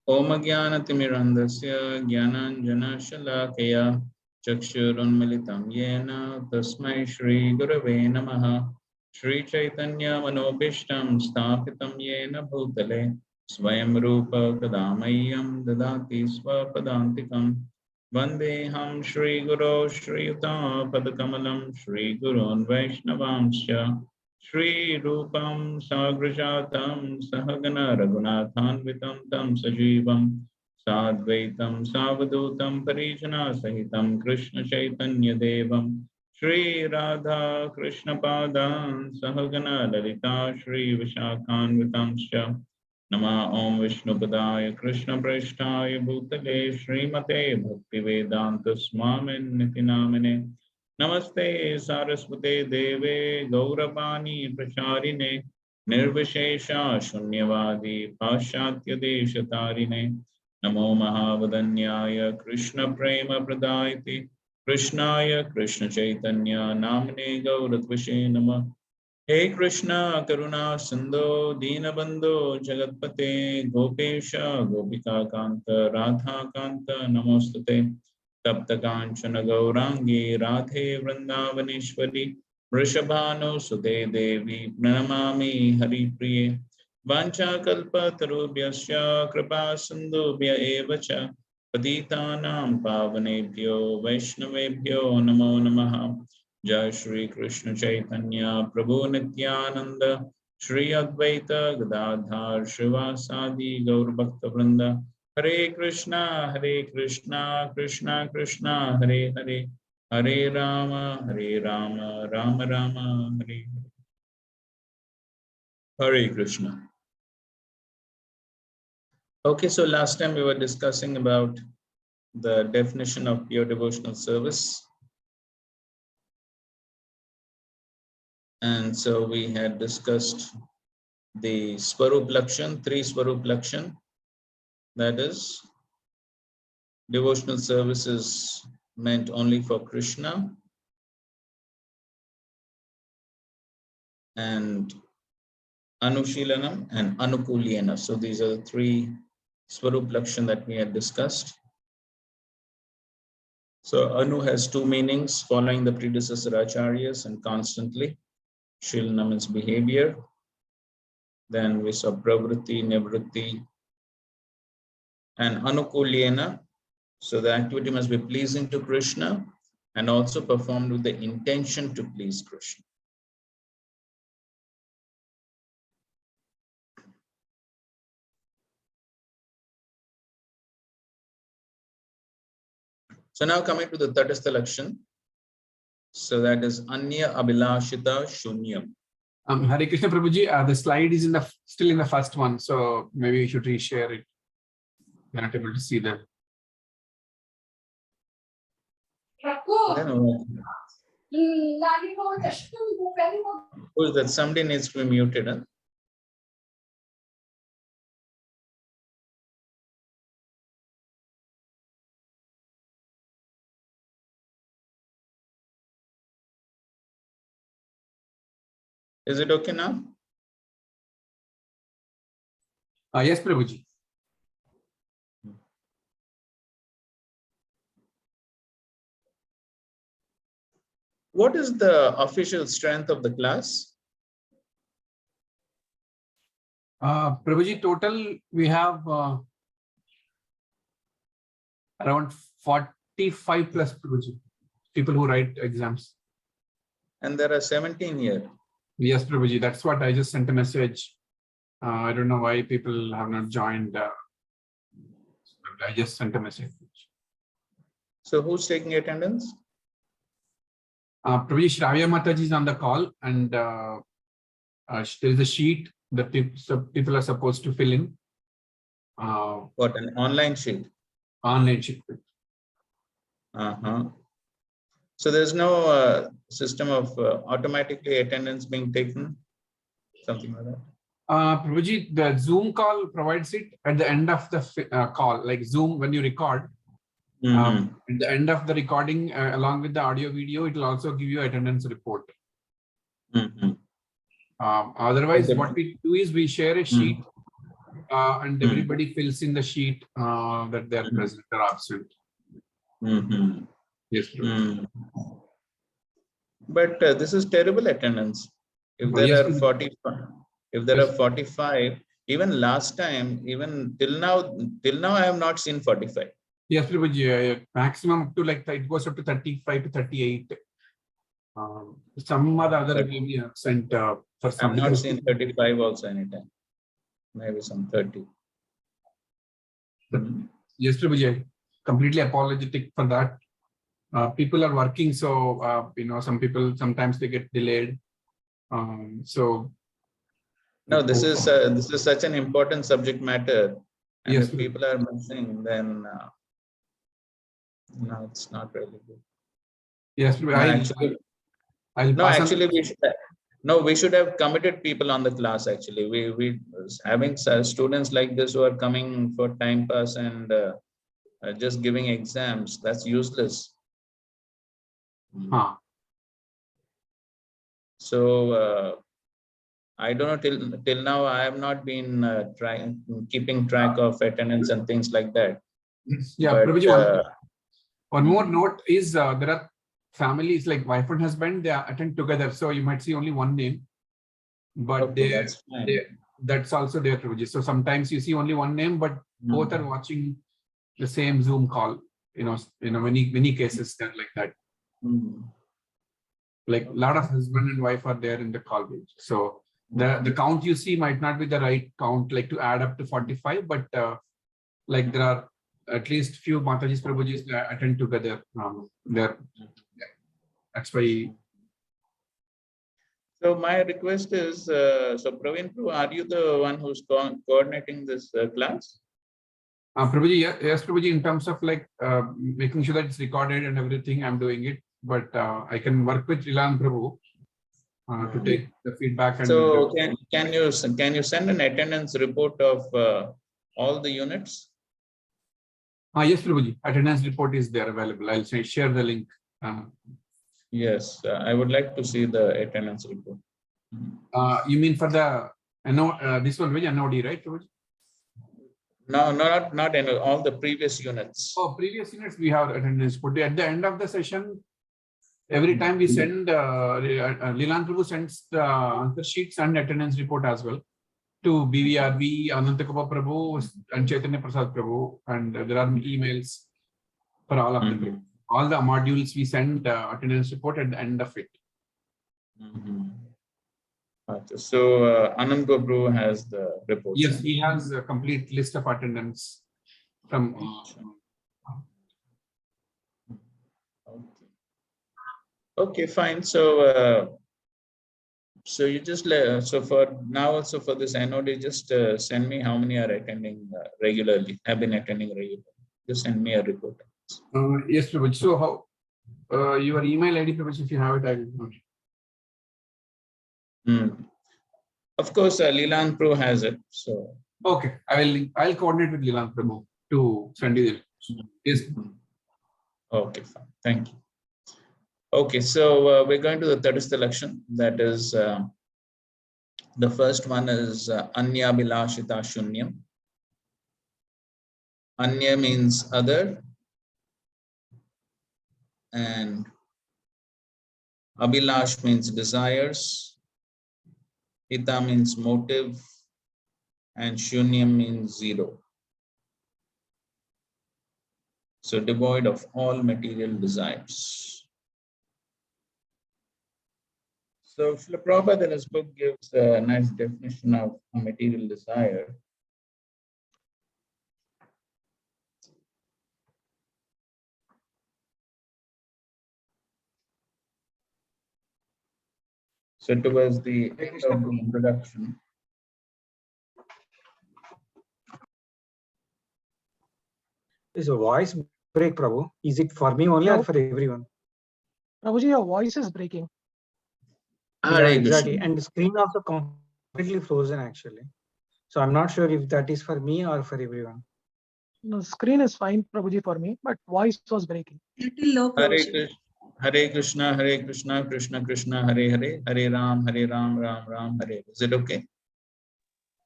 Om Gyanatimirandasya Gyananjanashalakaya Chakshurunmilitam Yena Tasmai Shri Gurave Namaha Shri Chaitanya Manobishtam Sthapitam Yena Bhutale Swayam Rupa Kadamayam Dadati Swapadantikam Vandeham Shri Guru Shri Yuta Padakamalam Shri Gurun Vaishnavamsya Shri Rupam Sagrajatam Sahagana Raghunathanvitam Tam Sajivam Sadvaitam Savadutam Parijana Sahitam Krishna Chaitanya Devam Shri Radha Krishna Padan Sahagana Lalita Shri Vishakhanvitam Sya Nama Om Vishnupadaya Krishna Prashtaya Bhutale Srimate Bhaktivedanta Swamin Nitinamine Namaste Saraswate Deve Gauravani Pracharine Nirvishesha Shunyavadi Pashatya Deshatarine Namo Mahavadanyaya Krishna Prema Pradaiti Krishnaya Krishna Chaitanya Namne Gauratvashe Nama Hey Krishna Karuna Sindho Dinabandho Jagatpate Gopesha Gopika Kanta Radha Kanta Namostate Tapta Kanchana Gaurangi Radhe Vrindavaneshwari Vrishabhanu Sute Devi Pranamami Hari Priye Vancha Kalpa Tarubhyasya Kripa Sindhubhya Evacha Patitanam Pavanebhyo Vaishnavebhyo Namo Namaha Jai Shri Krishna Chaitanya Prabhu Nityananda Shri Advaita Gadadhar Shivasadi Gaur Bhakta Vrinda Hare Krishna Krishna Krishna Hare Hare Hare Rama Rama Rama Hare Hare Krishna. Okay, so last time we were discussing about the definition of pure devotional service. And so we had discussed the Swarup Lakshan, 3 Swarup Lakshan. That is, devotional service is meant only for Krishna, and Anushilanam and Anukulyena. So these are the 3 Swarup Lakshan that we had discussed. So Anu has 2 meanings, following the predecessor acharyas and constantly. Shilanam is behavior. Then we saw pravritti, nivritti, and Anukulyena. So the activity must be pleasing to Krishna and also performed with the intention to please Krishna. So now coming to the Tatastha Lakshan. So that is Anya Abhilashita Shunyam. Hare Krishna Prabhuji, the slide is still in the first one, so maybe we should reshare it. We're not able to see that. Who is that? Somebody needs to be muted. Huh? Is it okay now? Yes, Prabhuji. What is the official strength of the class? Prabhuji, total we have around 45 plus Prabhuji, people who write exams. And there are 17 here. Yes, Prabhuji, that's what I just sent a message. I don't know why people have not joined. I just sent a message. So who's taking attendance? Prabhuji, Shravya Mataji is on the call, and there is a sheet that people are supposed to fill in. What, an online sheet? Online sheet. So there's no system of automatically attendance being taken? Something like that? Prabhuji, the Zoom call provides it at the end of the call, like Zoom, when you record. At the end of the recording, along with the audio video, it will also give you attendance report. Otherwise, what we do is we share a sheet and everybody fills in the sheet that they are present or absent. Yes, Prabhuji. But this is terrible attendance. If there are 45, even last time, even till now, I have not seen 45. Yes, Prabhuji. Maximum up to like it goes up to 35 to 38. Some other maybe sent for some. I've not seen 35 also anytime. Maybe some 30. Yes, Prabhuji. Completely apologetic for that. People are working, so some people sometimes they get delayed. So no, this is such an important subject matter, and yes, if people are missing, then no, it's not really good. Yes, we should have committed people on the class. Actually, we having students like this who are coming for time pass and just giving exams. That's useless. So I don't know, till now I have not been keeping track of attendance and things like that. Yeah, but, Prabhuji, one more note is there are families like wife and husband, they attend together, so you might see only one name, but that's also there, Prabhuji. So sometimes you see only one name, but both are watching the same Zoom call. Many cases that like that. Like a lot of husband and wife are there in the call. So the count you see might not be the right count, like to add up to 45, but like there are at least few Matajis, Prabhujis attend together there. That's why. So my request is, so Praveen, are you the one who's coordinating this class? Prabhuji, yes, Prabhuji, in terms of like making sure that it's recorded and everything, I'm doing it. But I can work with Lilananda Prabhu to take the feedback. And so can you send an attendance report of all the units? Yes, Prabhuji. Attendance report is there available. I'll share the link. Yes, I would like to see the attendance report. You mean for the this one, NOD, right, Prabhuji? No, not in all the previous units. Oh, previous units we have attendance report. At the end of the session, every time we send Lilananda Prabhu sends the answer sheets and attendance report as well to BVRV, Anantakapa Prabhu, and Chaitanya Prasad Prabhu, and there are emails for all of them. All the modules we send attendance report at the end of it. So Anand Prabhu has the report. Yes, he has a complete list of attendance from. Okay, fine. So so you just so for now also for this NOD, just send me how many are attending regularly, have been attending regularly. Just send me a report. Yes, Prabhuji. So how your email ID, Prabhuji, if you have it, I will know. Of course, Lilananda Prabhu has it. So okay, I'll coordinate with Lilananda Prabhu to send you the. Yes. Okay, fine. Thank you. Okay, so we're going to the third selection. That is the first one is Anya Bilashita Shunyam. Anya means other, and Abhilash means desires, Hita means motive, and Shunyam means zero. So devoid of all material desires. So Srila Prabhupada in his book gives a nice definition of a material desire. So towards the end of the introduction. Is a voice break, Prabhu? Is it for me only or for everyone? Prabhuji, your voice is breaking. Yeah, exactly. And the screen also completely frozen actually. So I'm not sure if that is for me or for everyone. No, screen is fine, Prabhuji, for me, but voice was breaking. Hare Krishna, Krishna Krishna, Hare Hare, Hare Ram, Ram Ram, Hare. Is it okay?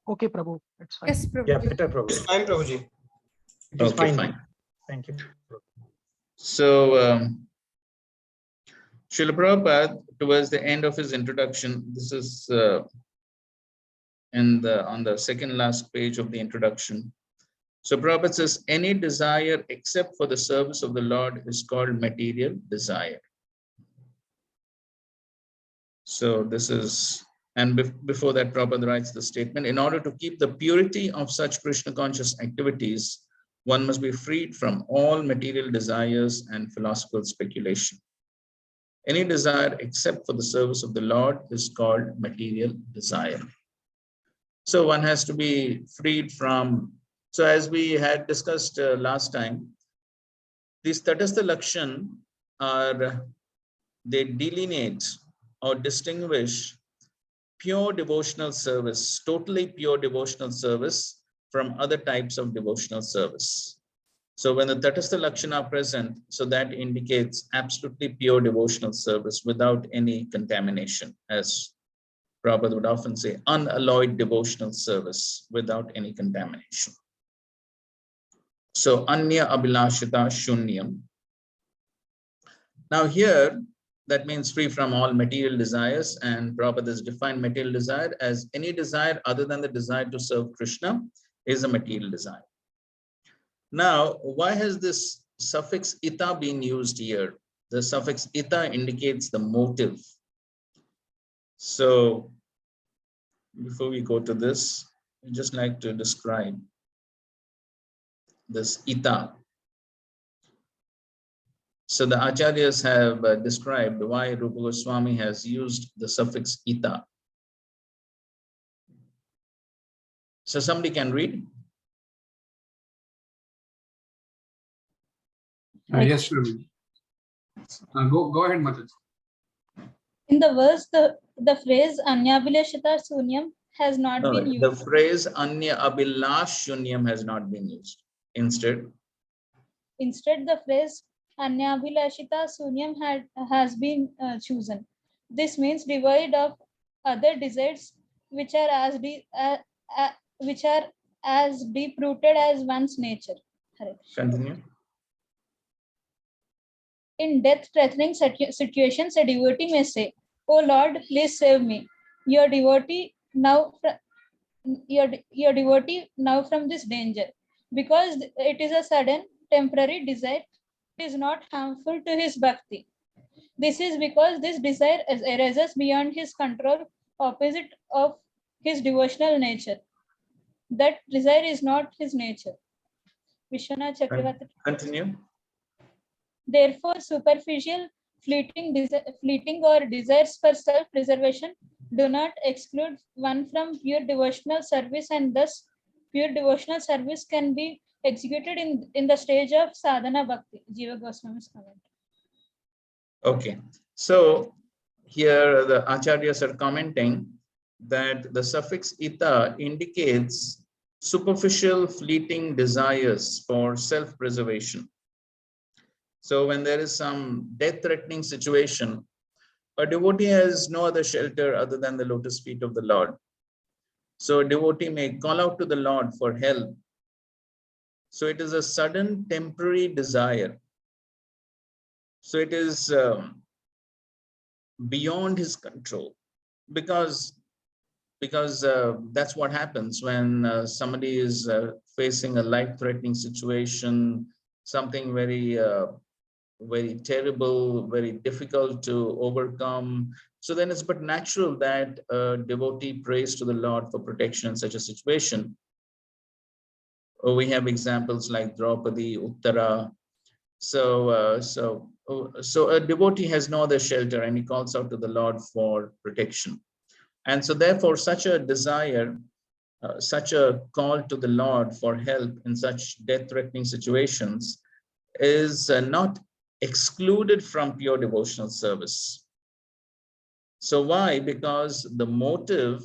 Okay, Prabhu, it's fine. Yes, Prabhu. Yeah, better, Prabhu. Fine, Prabhuji. It is Okay, fine. fine. Thank you. So, Srila Prabhupada, towards the end of his introduction, this is on the second last page of the introduction. So Prabhupada says, any desire except for the service of the Lord is called material desire. So this is, and before that, Prabhupada writes the statement, in order to keep the purity of such Krishna conscious activities, one must be freed from all material desires and philosophical speculation. Any desire except for the service of the Lord is called material desire. So one has to be freed from, so as we had discussed last time, these Tatastha Lakshan are, they delineate or distinguish pure devotional service, totally pure devotional service from other types of devotional service. So when the Tatastha Lakshana are present, so that indicates absolutely pure devotional service without any contamination, as Prabhupada would often say, unalloyed devotional service without any contamination. So Anya Abhilashita Shunyam. Now here, that means free from all material desires, and Prabhupada has defined material desire as any desire other than the desire to serve Krishna is a material desire. Now, why has this suffix ita been used here? The suffix ita indicates the motive. So before we go to this, I'd just like to describe this ita. So the acharyas have described why Rupa Goswami has used the suffix ita. So somebody can read? Yes, Prabhu. Go ahead, Mataji. In the verse, the phrase Anyabhilashita Sunyam has not been used. The phrase Anya Abhilash Shunyam has not been used. Instead, the phrase Anyabhilashita Sunyam has been chosen. This means devoid of other desires which are as deep-rooted as one's nature. continue. In death-threatening situations, a devotee may say, "Oh Lord, please save me. Your devotee now from this danger." Because it is a sudden, temporary desire, it is not harmful to his bhakti. This is because this desire arises beyond his control, opposite of his devotional nature. That desire is not his nature. Vishwanath Chakravarti. Continue. Therefore, superficial, fleeting or desires for self-preservation do not exclude one from pure devotional service, and thus pure devotional service can be executed in the stage of sadhana bhakti. Jiva Goswami's comment. Okay, so here the acharyas are commenting that the suffix ita indicates superficial, fleeting desires for self-preservation. So when there is some death-threatening situation, a devotee has no other shelter other than the lotus feet of the Lord. So a devotee may call out to the Lord for help. So it is a sudden temporary desire. So it is beyond his control, because that's what happens when somebody is facing a life-threatening situation, something very very terrible, very difficult to overcome. So then it's but natural that a devotee prays to the Lord for protection in such a situation. We have examples like Draupadi, Uttara. So a devotee has no other shelter, and he calls out to the Lord for protection. And so therefore such a desire, such a call to the Lord for help in such death-threatening situations is not excluded from pure devotional service. So why? Because the motive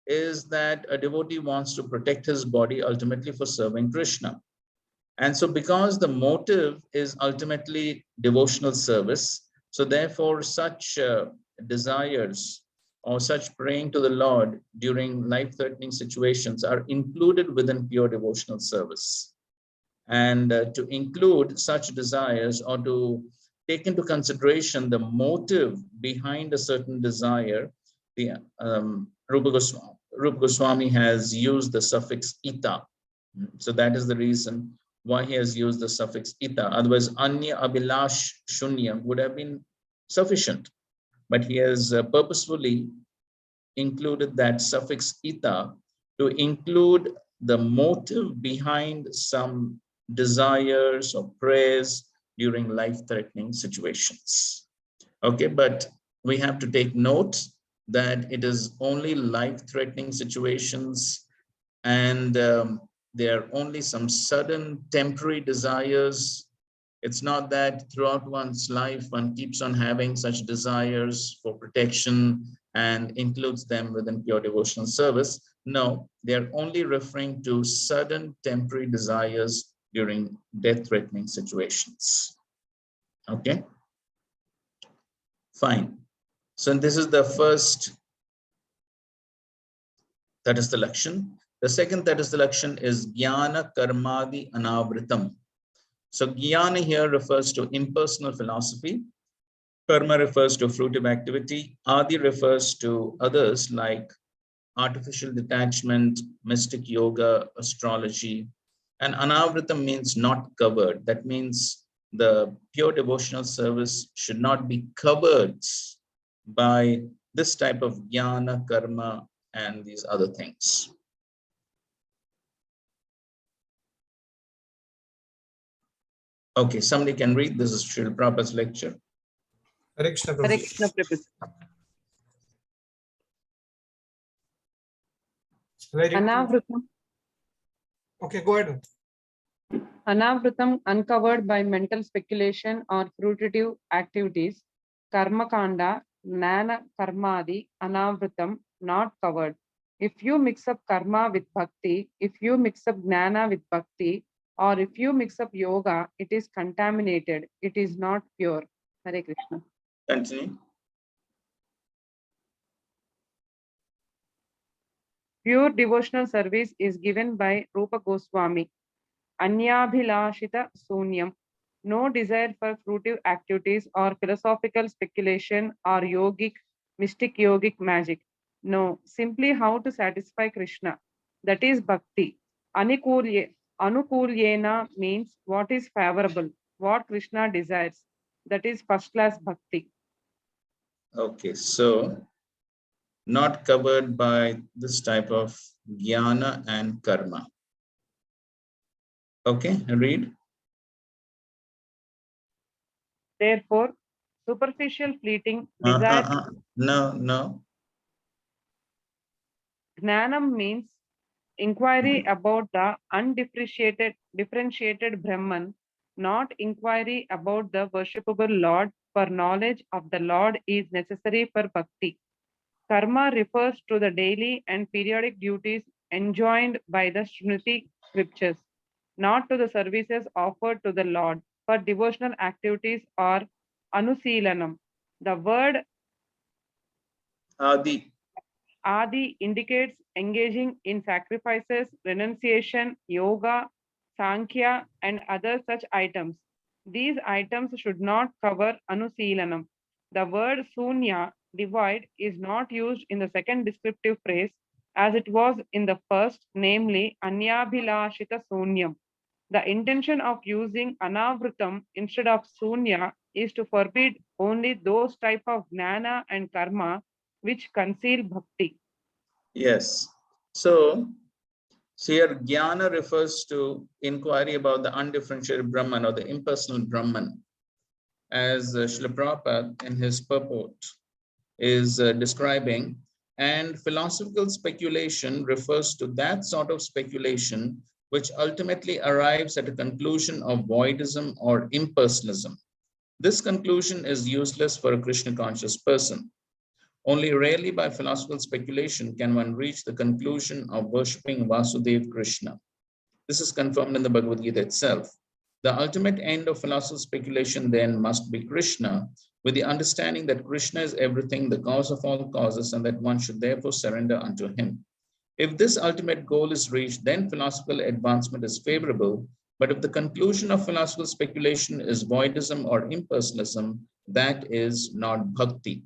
is that a devotee wants to protect his body ultimately for serving Krishna. And so because the motive is ultimately devotional service, so therefore such desires or such praying to the Lord during life-threatening situations are included within pure devotional service. And to include such desires or to take into consideration the motive behind a certain desire, the Rupa Goswami has used the suffix ita. So that is the reason why he has used the suffix ita. Otherwise, anya abhilash shunya would have been sufficient. But he has purposefully included that suffix ita to include the motive behind some desires or prayers during life-threatening situations. Okay, but we have to take note that it is only life-threatening situations, and there are only some sudden temporary desires. It's not that throughout one's life one keeps on having such desires for protection and includes them within pure devotional service. No, they're only referring to sudden temporary desires during death-threatening situations. Okay, fine. So this is the first, that is the lakshan. The second, that is the lakshan, is Jnana Karmadi Anavritam. So Jnana here refers to impersonal philosophy. Karma refers to fruitive activity. Adi refers to others like artificial detachment, mystic yoga, astrology. And Anavritam means not covered. That means the pure devotional service should not be covered by this type of jnana, karma, and these other things. Okay, somebody can read. This is Srila Prabhupada's lecture. Hare Krishna, Prabhuji. Anavritam. Okay, go ahead. Anavritam, uncovered by mental speculation or fruitive activities. Karma kanda, Nana Karmadi, Anavritam, not covered. If you mix up karma with bhakti, if you mix up jnana with bhakti, or if you mix up yoga, it is contaminated. It is not pure. Hare Krishna. Continue. Pure devotional service is given by Rupa Goswami. Anyabhilashita sunyam. No desire for fruitive activities or philosophical speculation or yogic, mystic yogic magic. No, simply how to satisfy Krishna. That is bhakti. Anukulyena means what is favorable, what Krishna desires. That is first class bhakti. Okay, so not covered by this type of jnana and karma. Okay, read. Therefore, superficial fleeting desire. No. Jnanam means inquiry about the differentiated Brahman, not inquiry about the worshipable Lord, for knowledge of the Lord is necessary for bhakti. Karma refers to the daily and periodic duties enjoined by the Shruti scriptures, not to the services offered to the Lord for devotional activities or anusilanam. The word Adi indicates engaging in sacrifices, renunciation, yoga, sankhya, and other such items. These items should not cover anusilanam. The word sunya, devoid, is not used in the second descriptive phrase as it was in the first, namely anyabhilashita sunyam. The intention of using anavritam instead of sunya is to forbid only those type of jnana and karma which conceal bhakti. Yes. So here jnana refers to inquiry about the undifferentiated Brahman or the impersonal Brahman, as Srila Prabhupada in his purport is describing. And philosophical speculation refers to that sort of speculation which ultimately arrives at a conclusion of voidism or impersonalism. This conclusion is useless for a Krishna conscious person. Only rarely by philosophical speculation can one reach the conclusion of worshipping Vasudev Krishna. This is confirmed in the Bhagavad Gita itself. The ultimate end of philosophical speculation then must be Krishna, with the understanding that Krishna is everything, the cause of all causes, and that one should therefore surrender unto him. If this ultimate goal is reached, then philosophical advancement is favorable. But if the conclusion of philosophical speculation is voidism or impersonalism, that is not bhakti.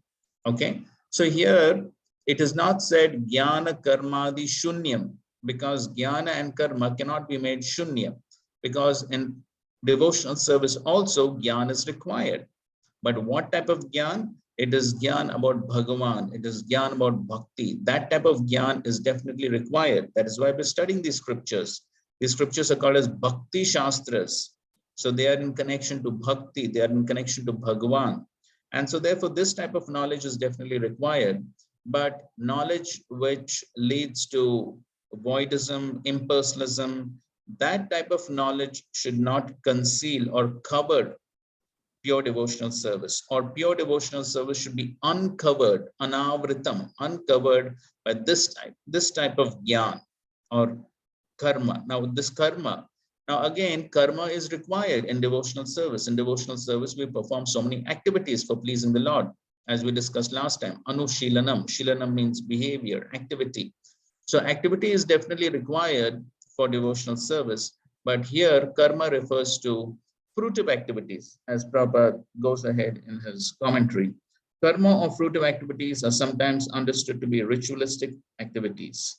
Okay, so here it is not said jnana karmadi shunyam, because jnana and karma cannot be made shunya, because in devotional service also jnana is required. But what type of jnana? It is jnana about Bhagavan. It is jnana about bhakti. That type of jnana is definitely required. That is why we're studying these scriptures. These scriptures are called as Bhakti Shastras. So they are in connection to bhakti. They are in connection to Bhagavan. And so therefore, this type of knowledge is definitely required. But knowledge which leads to voidism, impersonalism, that type of knowledge should not conceal or cover pure devotional service, or pure devotional service should be uncovered, anavritam, uncovered by this type of jnana or karma. Now this karma, now again, karma is required in devotional service. In devotional service, we perform so many activities for pleasing the Lord, as we discussed last time. Anushilanam, shilanam means behavior, activity. So activity is definitely required for devotional service, but here karma refers to fruitive activities, as Prabhupada goes ahead in his commentary. Karma or fruitive activities are sometimes understood to be ritualistic activities.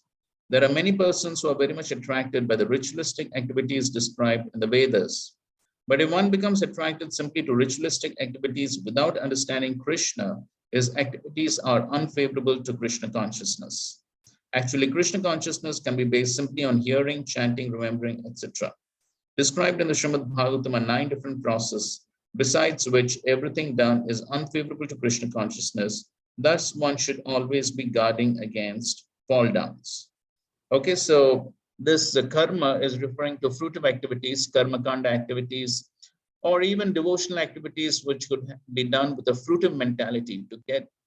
There are many persons who are very much attracted by the ritualistic activities described in the Vedas. But if one becomes attracted simply to ritualistic activities without understanding Krishna, his activities are unfavorable to Krishna consciousness. Actually, Krishna consciousness can be based simply on hearing, chanting, remembering, etc. Described in the Srimad Bhagavatam are 9 different processes, besides which everything done is unfavorable to Krishna consciousness. Thus, one should always be guarding against fall downs. Okay, so this karma is referring to fruitive activities, karma kanda activities, or even devotional activities which could be done with a fruitive mentality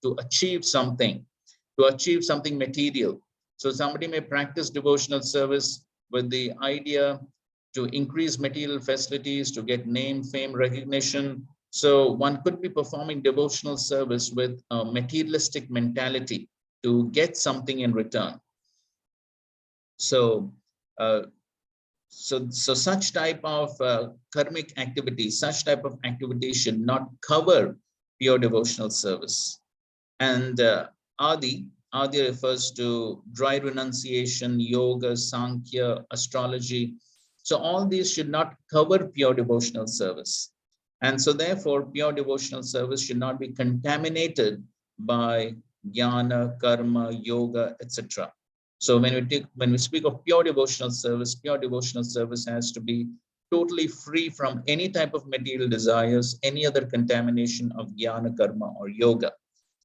to achieve something material. So somebody may practice devotional service with the idea to increase material facilities, to get name, fame, recognition. So one could be performing devotional service with a materialistic mentality to get something in return. So, such type of karmic activity, such type of activity should not cover pure devotional service. And Adi refers to dry renunciation, yoga, Sankhya, astrology. So all these should not cover pure devotional service. And so therefore, pure devotional service should not be contaminated by jnana, karma, yoga, etc. So when we speak of pure devotional service has to be totally free from any type of material desires, any other contamination of jnana, karma, or yoga.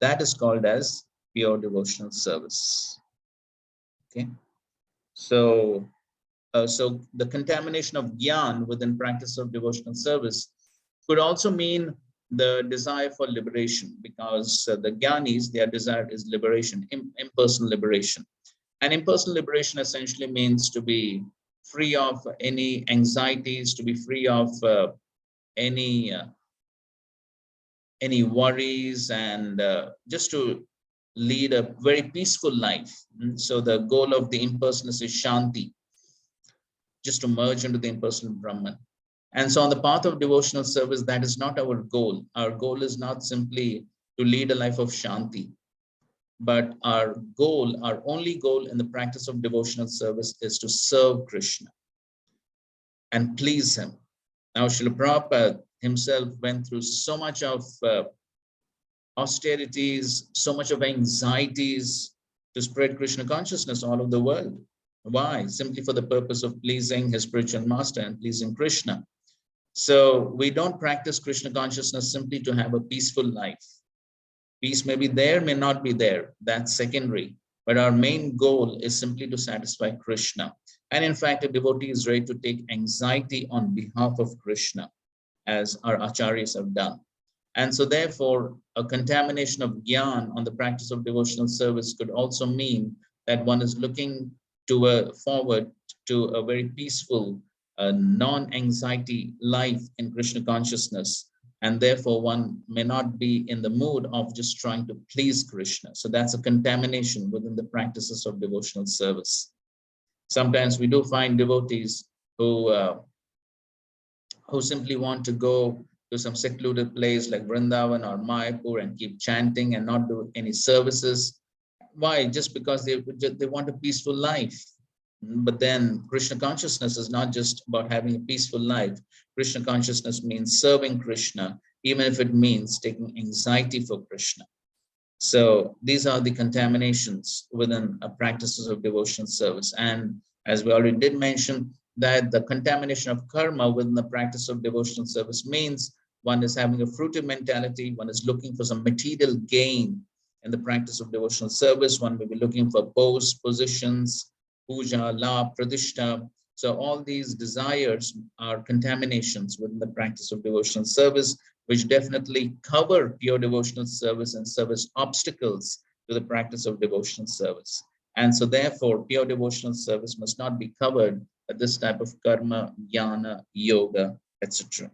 That is called as pure devotional service. Okay. So the contamination of Gyan within practice of devotional service could also mean the desire for liberation, because the Gyanis, their desire is liberation, impersonal liberation. And impersonal liberation essentially means to be free of any anxieties, to be free of any worries, and just to lead a very peaceful life. So the goal of the impersonalist is Shanti, just to merge into the impersonal Brahman. And so on the path of devotional service, that is not our goal. Our goal is not simply to lead a life of Shanti, but our only goal in the practice of devotional service is to serve Krishna and please him. Now, Srila Prabhupada himself went through so much of austerities, so much of anxieties to spread Krishna consciousness all over the world. Why? Simply for the purpose of pleasing his spiritual master and pleasing Krishna. So we don't practice Krishna consciousness simply to have a peaceful life. Peace may be there, may not be there. That's secondary. But our main goal is simply to satisfy Krishna. And in fact, a devotee is ready to take anxiety on behalf of Krishna, as our acharyas have done. And so therefore, a contamination of Gyan on the practice of devotional service could also mean that one is looking forward to a very peaceful a non-anxiety life in Krishna consciousness. And therefore, one may not be in the mood of just trying to please Krishna. So that's a contamination within the practices of devotional service. Sometimes we do find devotees who simply want to go to some secluded place like Vrindavan or Mayapur and keep chanting and not do any services. Why? Just because they want a peaceful life. But then Krishna consciousness is not just about having a peaceful life. Krishna consciousness means serving Krishna, even if it means taking anxiety for Krishna. So these are the contaminations within practices of devotional service. And as we already did mention, that the contamination of karma within the practice of devotional service means one is having a fruitive mentality, one is looking for some material gain in the practice of devotional service, one may be looking for posts, positions, puja, la, pradishta. So all these desires are contaminations within the practice of devotional service, which definitely cover pure devotional service and service obstacles to the practice of devotional service. And so therefore, pure devotional service must not be covered by this type of karma, jnana, yoga, etc.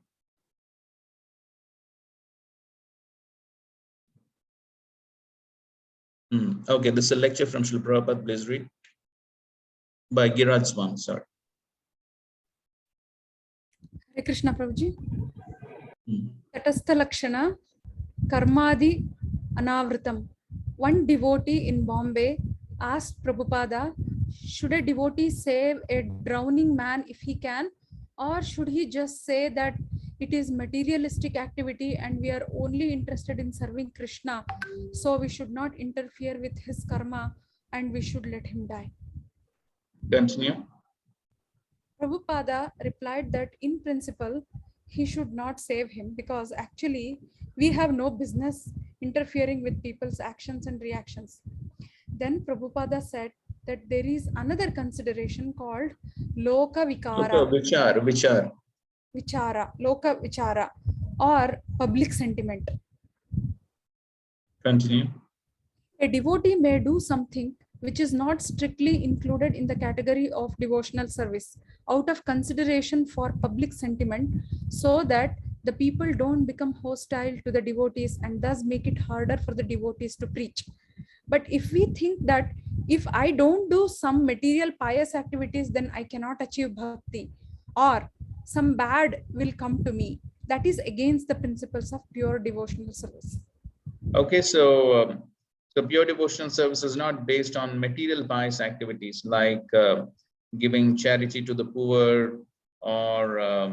Okay, this is a lecture from Srila Prabhupada, please read. By Giraj Swami, sorry. Hare Krishna Prabhuji. Tatastha Lakshana Karmadi Anavritam. One devotee in Bombay asked Prabhupada, should a devotee save a drowning man if he can, or should he just say that it is materialistic activity and we are only interested in serving Krishna, so we should not interfere with his karma and we should let him die? Continue. Prabhupada replied that in principle, he should not save him because actually we have no business interfering with people's actions and reactions. Then Prabhupada said that there is another consideration called Loka Vikara. Vichara, Loka Vichara, or public sentiment. Continue. A devotee may do something which is not strictly included in the category of devotional service out of consideration for public sentiment, so that the people don't become hostile to the devotees and thus make it harder for the devotees to preach. But if we think that if I don't do some material pious activities, then I cannot achieve bhakti, or some bad will come to me, that is against the principles of pure devotional service. Okay, so pure devotional service is not based on material pious activities like giving charity to the poor or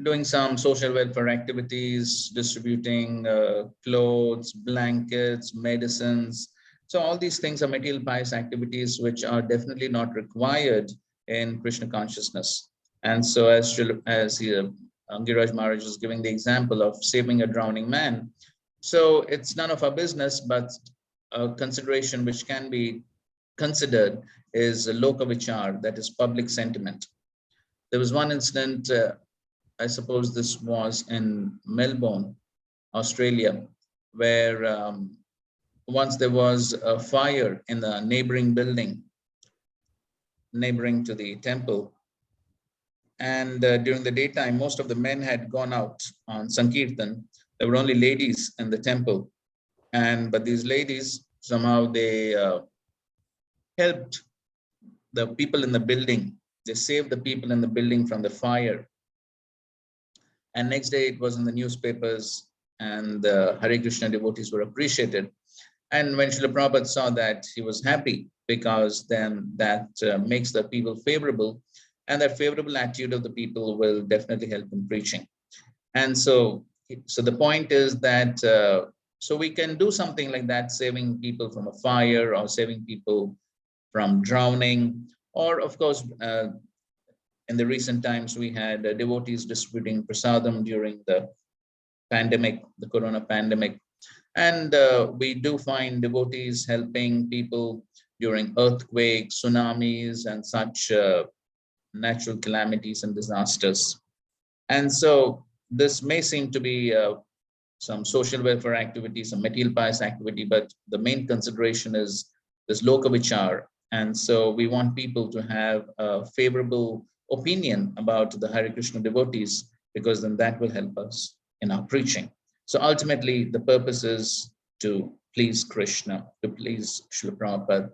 doing some social welfare activities, distributing clothes, blankets, medicines. So all these things are material pious activities which are definitely not required in Krishna consciousness. And so as Giraj Maharaj is giving the example of saving a drowning man. So it's none of our business, but a consideration which can be considered is loka vichar, that is public sentiment. There was one incident, I suppose this was in Melbourne, Australia, where once there was a fire in the neighboring building, neighboring to the temple. And during the daytime, most of the men had gone out on Sankirtan. There were only ladies in the temple. But these ladies, somehow they helped the people in the building. They saved the people in the building from the fire. And next day it was in the newspapers and the Hare Krishna devotees were appreciated. And when Srila Prabhupada saw that, he was happy because then that makes the people favorable. And that favorable attitude of the people will definitely help in preaching. And so the point is that, so we can do something like that, saving people from a fire or saving people from drowning. Or of course, in the recent times, we had devotees distributing prasadam during the pandemic, the corona pandemic. And we do find devotees helping people during earthquakes, tsunamis, and such natural calamities and disasters. And so this may seem to be some social welfare activity, some material pious activity, but the main consideration is this loka vichar, And so we want people to have a favorable opinion about the Hare Krishna devotees, because then that will help us in our preaching. So ultimately, the purpose is to please Krishna, to please Srila Prabhupada.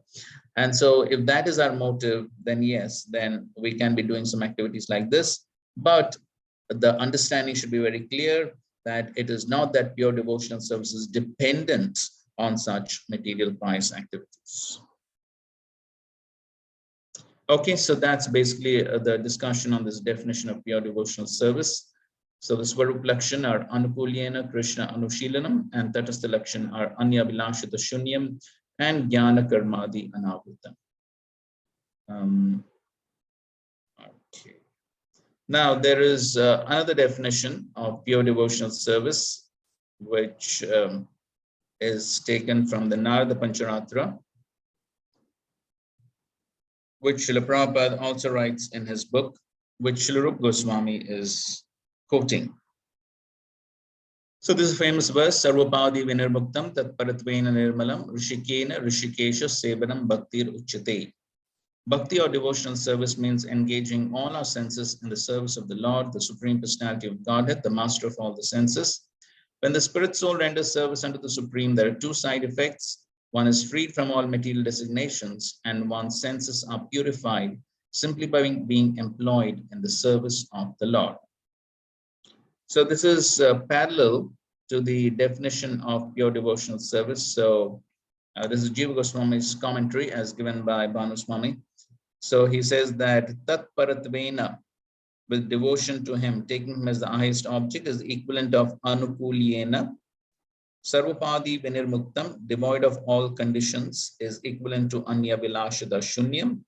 And so if that is our motive, then yes, then we can be doing some activities like this. But the understanding should be very clear that it is not that pure devotional service is dependent on such material price activities. Okay, so that's basically the discussion on this definition of pure devotional service. So the Svarup Lakshan are Anukulyena Krishna Anushilanam, and Tatastha Lakshan are Anya Vilashita Shunyam and Gyana Karmadi Anavritam. Okay. Now there is another definition of pure devotional service, which is taken from the Narada Pancharatra, which Srila Prabhupada also writes in his book, which Srila Rupa Goswami is quoting. So this is a famous verse, Sarvapadi Vinirmuktam Tat Paratvena Nirmalam Rishikena Rishikesha Sevanam Bhaktir Uchate. Bhakti or devotional service means engaging all our senses in the service of the Lord, the Supreme Personality of Godhead, the master of all the senses. When the spirit soul renders service unto the Supreme, there are two side effects. One is freed from all material designations, and one's senses are purified simply by being employed in the service of the Lord. So this is parallel to the definition of pure devotional service. So this is Jiva Goswami's commentary as given by Bhanu Swami. So he says that Tat Paratvena, with devotion to him, taking him as the highest object, is the equivalent of Anukulyena. Sarvapadi Vinirmuktam, devoid of all conditions, is equivalent to Anya Vilashada Shunyam.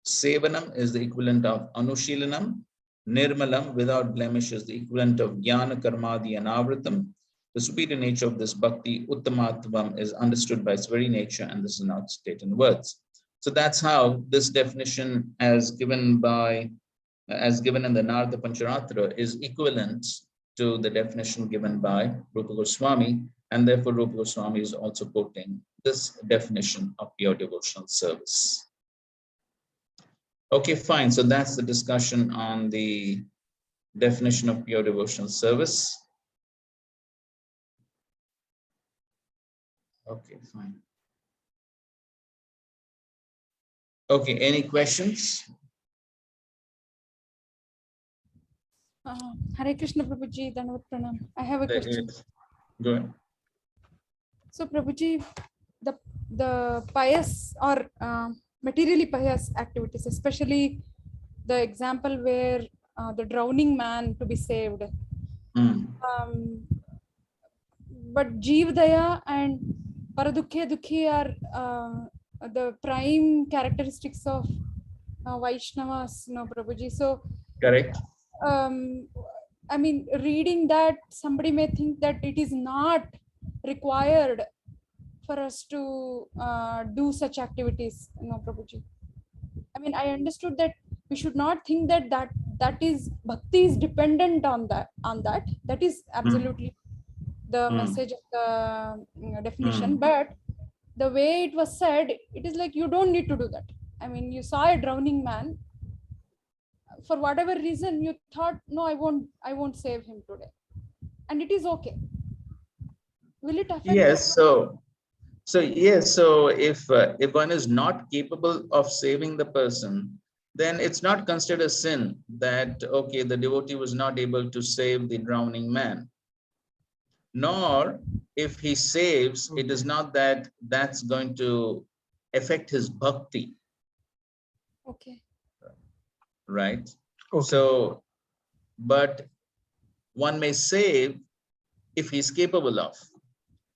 Sevanam is the equivalent of Anushilanam. Nirmalam, without blemish, is the equivalent of Gyana Karmadi Anavritam. The superior nature of this bhakti, Uttamatvam, is understood by its very nature, and this is not stated in words. So that's how this definition, as given in the Narada Pancharatra, is equivalent to the definition given by Rupa Goswami, and therefore Rupa Goswami is also quoting this definition of pure devotional service. Okay, fine. So that's the discussion on the definition of pure devotional service. Okay, fine. Okay, any questions? Hare Krishna Prabhuji, Dhanavad Pranam. I have a question. Go ahead. So Prabhuji, the pious or materially pious activities, especially the example where the drowning man to be saved. But Jeev Daya and Paradukhe Dukhe are the prime characteristics of Vaishnavas, no Prabhuji. So correct. I mean, reading that, somebody may think that it is not required for us to do such activities, no Prabhuji. I mean, I understood that we should not think that that is bhakti is dependent on that. That is absolutely the message of the definition. But the way it was said, it is like you don't need to do that. I mean, you saw a drowning man. For whatever reason, you thought, no, I won't save him today, and it is okay. Will it affect? Yes. So yes. So if one is not capable of saving the person, then it's not considered a sin that, okay, the devotee was not able to save the drowning man. Nor if he saves, it is not that that's going to affect his bhakti. Okay. Right. Okay. So, but one may save if he's capable of.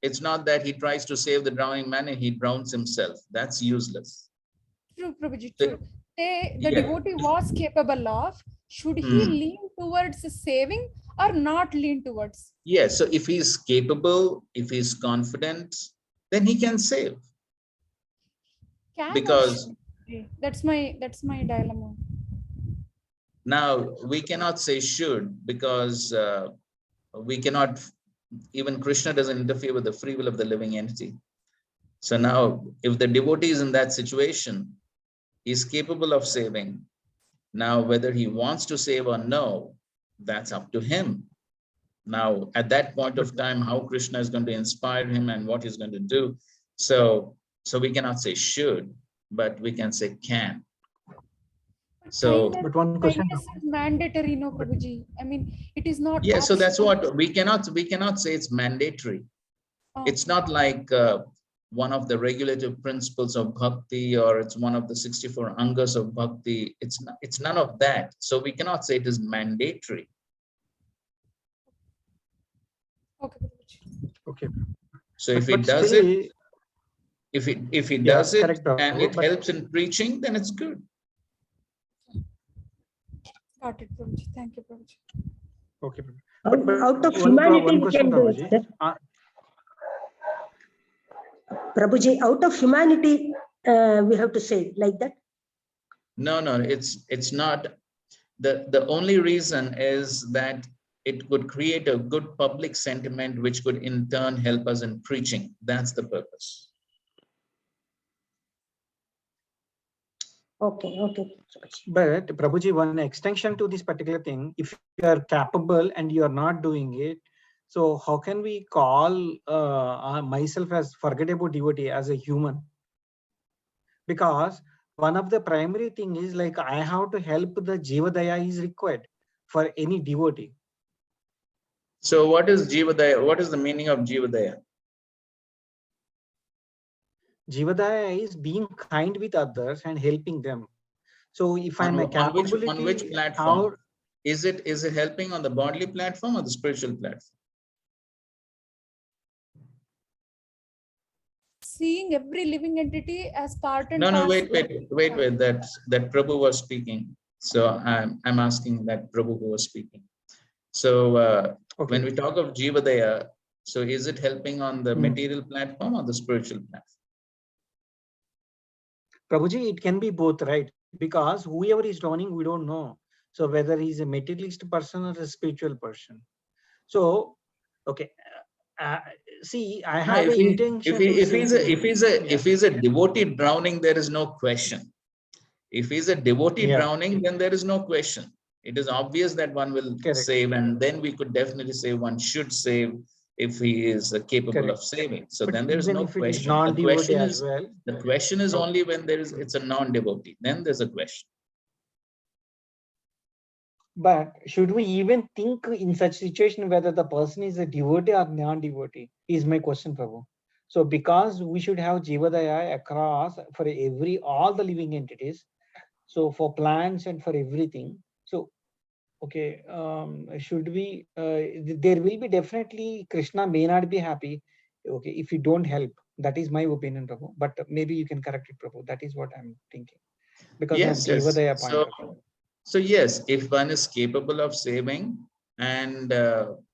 It's not that he tries to save the drowning man and he drowns himself. That's useless. True, Prabhuji, true. The devotee was capable of, should he lean towards saving or not lean towards? Yes. So if he's capable, if he's confident, then he can save. Because that's my dilemma. Now we cannot say should, because we cannot, even Krishna doesn't interfere with the free will of the living entity. So now if the devotee is in that situation, He's capable of saving. Now, whether he wants to save or no, that's up to him. Now, at that point of time, how Krishna is going to inspire him and what he's going to do. So we cannot say should, but we can say can. So, but one question is mandatory, no, Prabhuji. I mean, it is not. Yeah, so that's what we cannot say it's mandatory. It's not like one of the regulative principles of bhakti, or it's one of the 64 angas of bhakti. It's none of that. So we cannot say it is mandatory. Okay. So if he does it, if he does it and it helps in preaching, then it's good. Got it, Prabhuji. Thank you, Prabhuji. Okay. Out of humanity, we can do it. Prabhuji, out of humanity, we have to say like that. No, it's not. The only reason is that it could create a good public sentiment, which could in turn help us in preaching. That's the purpose. Okay. But Prabhuji, one extension to this particular thing, if you are capable and you are not doing it, so how can we call myself as forgettable devotee as a human? Because one of the primary thing is like I have to help the Jivadaya is required for any devotee. So what is Jivadaya? What is the meaning of Jivadaya? Jivadaya is being kind with others and helping them. So if I'm a capability, on which platform? Is it helping on the bodily platform or the spiritual platform? Seeing every living entity as part and No, parcel. Wait. That Prabhu was speaking. So I'm asking that Prabhu who was speaking. So when we talk of Jivadaya, so is it helping on the material platform or the spiritual platform? Prabhuji, it can be both, right? Because whoever is dawning, we don't know. So whether he's a materialist person or a spiritual person. So, okay. See, I have an intention. If he's a devotee drowning, there is no question. If he's a devotee drowning, then there is no question. It is obvious that one will save, and then we could definitely say one should save if he is capable of saving. So but then there is no question. The question is only when it's a non-devotee. Then there's a question. But should we even think in such situation whether the person is a devotee or non-devotee is my question, Prabhu. So because we should have Jivadaya across for all the living entities. So for plants and for everything. So, okay, should we, there will be definitely, Krishna may not be happy, okay, if you don't help. That is my opinion, Prabhu. But maybe you can correct it, Prabhu. That is what I'm thinking. Because of Jivadaya point of view. So yes, if one is capable of saving, and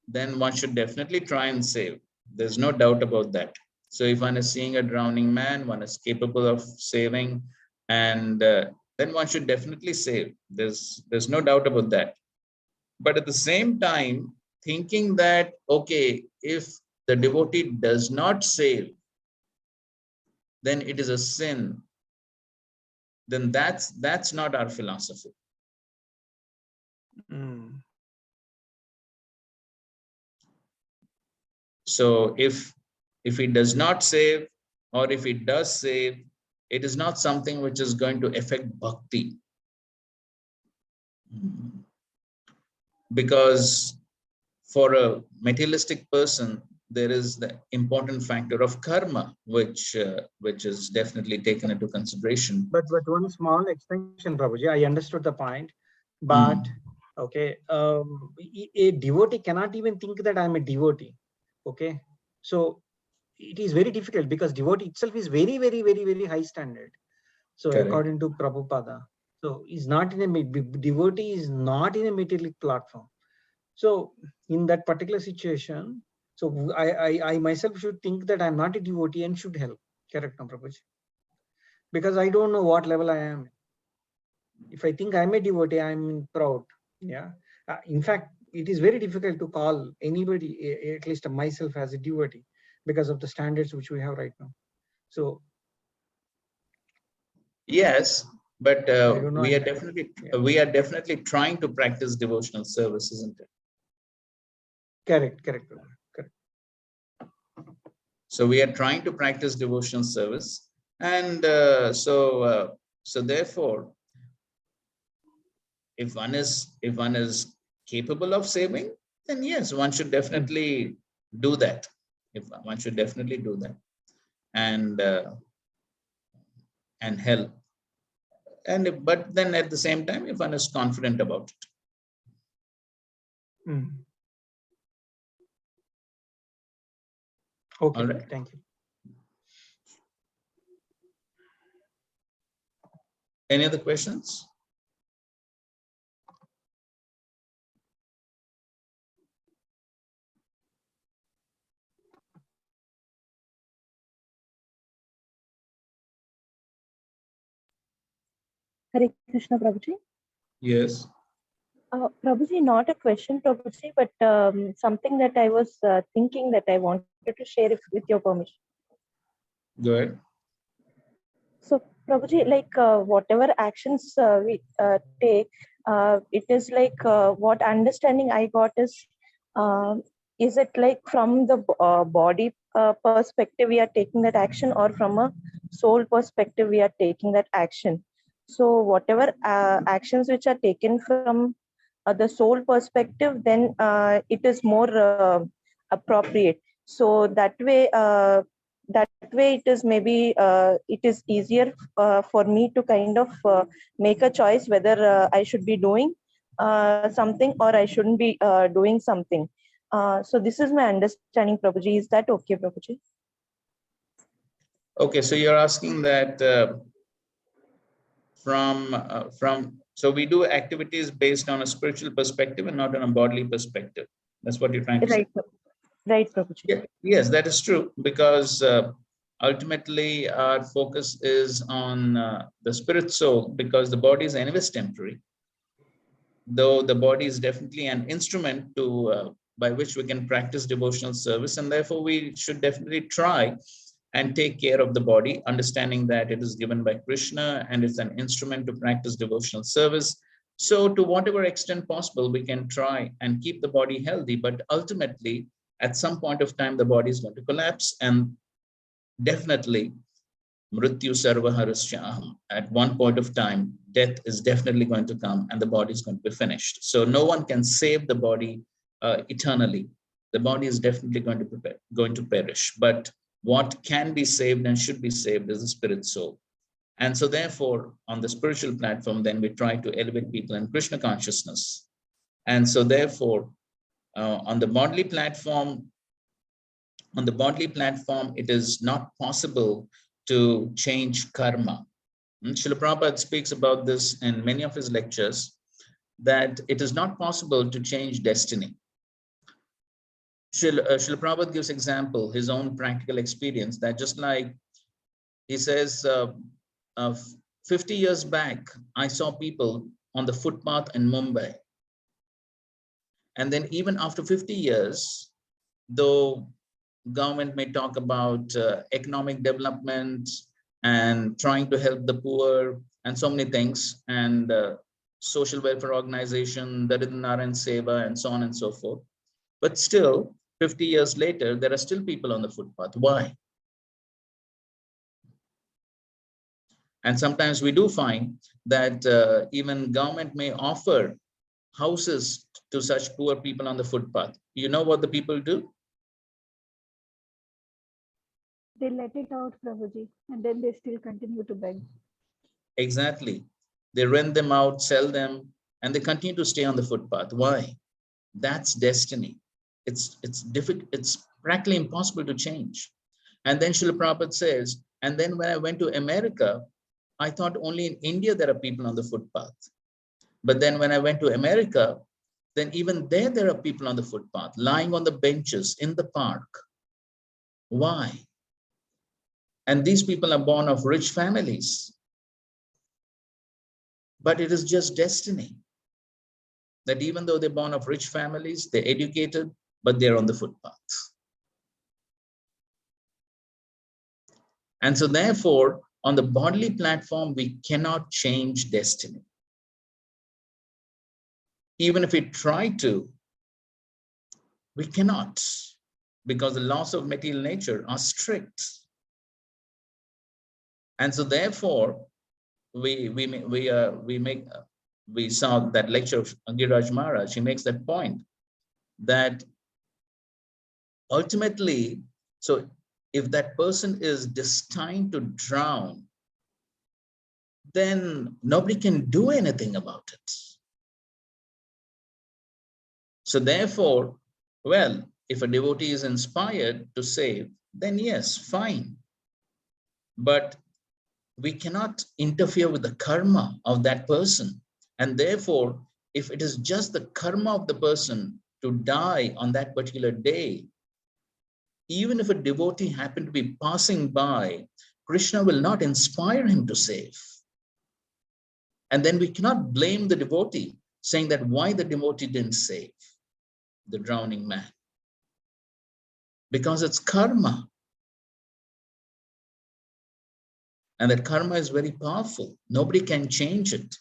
then one should definitely try and save. There's no doubt about that. So if one is seeing a drowning man, one is capable of saving, and then one should definitely save. There's no doubt about that. But at the same time, thinking that, okay, if the devotee does not save, then it is a sin, then that's not our philosophy. So if he does not save, or if he does save, it is not something which is going to affect bhakti. Because for a materialistic person, there is the important factor of karma, which is definitely taken into consideration. But one small extension, Prabhuji, I understood the point. But okay, a devotee cannot even think that I'm a devotee. Okay, so it is very difficult because devotee itself is very, very, very, very high standard. So according to Prabhupada, so is not in a devotee is not in a materialistic platform. So in that particular situation, so I myself should think that I'm not a devotee and should help. Correct, no, Prabhuji? Because I don't know what level I am. If I think I'm a devotee, I'm proud. Yeah. In fact, it is very difficult to call anybody, at least myself, as a devotee because of the standards which we have right now. So yes, But I don't know. we are definitely trying to practice devotional service, isn't it? Correct, correct, correct. So we are trying to practice devotional service, and so therefore, if one is capable of saving, then yes, one should definitely do that. If one should definitely do that, and help. But then at the same time, if one is confident about it. Okay, all right. Thank you. Any other questions? Hare Krishna, Prabhuji. Yes. Prabhuji, not a question, Prabhuji, but something that I was thinking that I wanted to share with your permission. Go ahead. So, Prabhuji, like whatever actions we take, it is like what understanding I got is it like from the body perspective we are taking that action, or from a soul perspective we are taking that action? So, whatever actions which are taken from the soul perspective, then it is more appropriate. So that way it is maybe it is easier for me to kind of make a choice whether I should be doing something or I shouldn't be doing something. So this is my understanding, Prabhuji. Is that okay, Prabhuji? Okay, so you're asking that so we do activities based on a spiritual perspective and not on a bodily perspective. That's what you're trying to say. Right, Prabhuji. Yeah, yes, that is true, because ultimately our focus is on the spirit soul, because the body is anyways temporary, though the body is definitely an instrument to by which we can practice devotional service, and therefore we should definitely try and take care of the body, understanding that it is given by Krishna and it's an instrument to practice devotional service. So to whatever extent possible, we can try and keep the body healthy, but ultimately at some point of time, the body is going to collapse, and definitely mrityu sarva harasyaham. At one point of time, death is definitely going to come and the body is going to be finished. So no one can save the body eternally. The body is definitely going to perish, but what can be saved and should be saved is the spirit soul. And so therefore, on the spiritual platform, then we try to elevate people in Krishna consciousness. And so therefore, on the bodily platform, it is not possible to change karma. Srila Prabhupada speaks about this in many of his lectures, that it is not possible to change destiny. Srila Prabhupada gives example, his own practical experience, that just like he says, 50 years back, I saw people on the footpath in Mumbai. And then even after 50 years, though government may talk about economic development and trying to help the poor and so many things, and social welfare organization, Daridanaran Seva, and so on and so forth. But still, 50 years later, there are still people on the footpath. Why? And sometimes we do find that even government may offer houses to such poor people on the footpath. You know what the people do? They let it out, Prabhuji, and then they still continue to beg. Exactly. They rent them out, sell them, and they continue to stay on the footpath. Why? That's destiny. It's difficult. It's practically impossible to change. And then Srila Prabhupada says, and then when I went to America, I thought only in India there are people on the footpath. But then when I went to America, then even there are people on the footpath, lying on the benches in the park. Why? And these people are born of rich families. But it is just destiny that even though they're born of rich families, they're educated, but they're on the footpath. And so therefore, on the bodily platform, we cannot change destiny. Even if we try to, we cannot, because the laws of material nature are strict. And so therefore, we saw that lecture of Giriraj Maharaj. He makes that point that ultimately, so if that person is destined to drown, then nobody can do anything about it. So therefore, well, if a devotee is inspired to save, then yes, fine. But we cannot interfere with the karma of that person. And therefore, if it is just the karma of the person to die on that particular day, even if a devotee happened to be passing by, Krishna will not inspire him to save. And then we cannot blame the devotee, saying that why the devotee didn't save the drowning man. Because it's karma. And that karma is very powerful. Nobody can change it.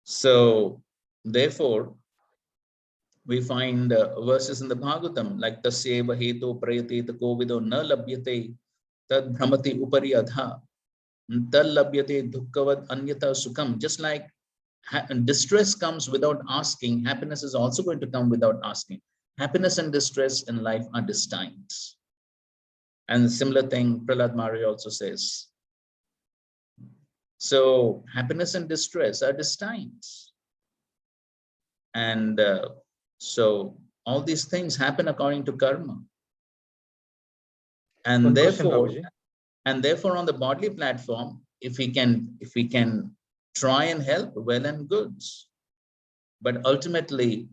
So therefore, we find verses in the Bhagavatam like tasyeva heto prayate kovido na labhyate tad bhramati upari adha tal labhyate dukkavad anyata sukham. Just like distress comes without asking, happiness is also going to come without asking. Happiness and distress in life are destined. And similar thing, Prahlad Maharaj also says. So happiness and distress are destined. And so all these things happen according to karma. And therefore on the bodily platform, if we can try and help, well and good. But ultimately,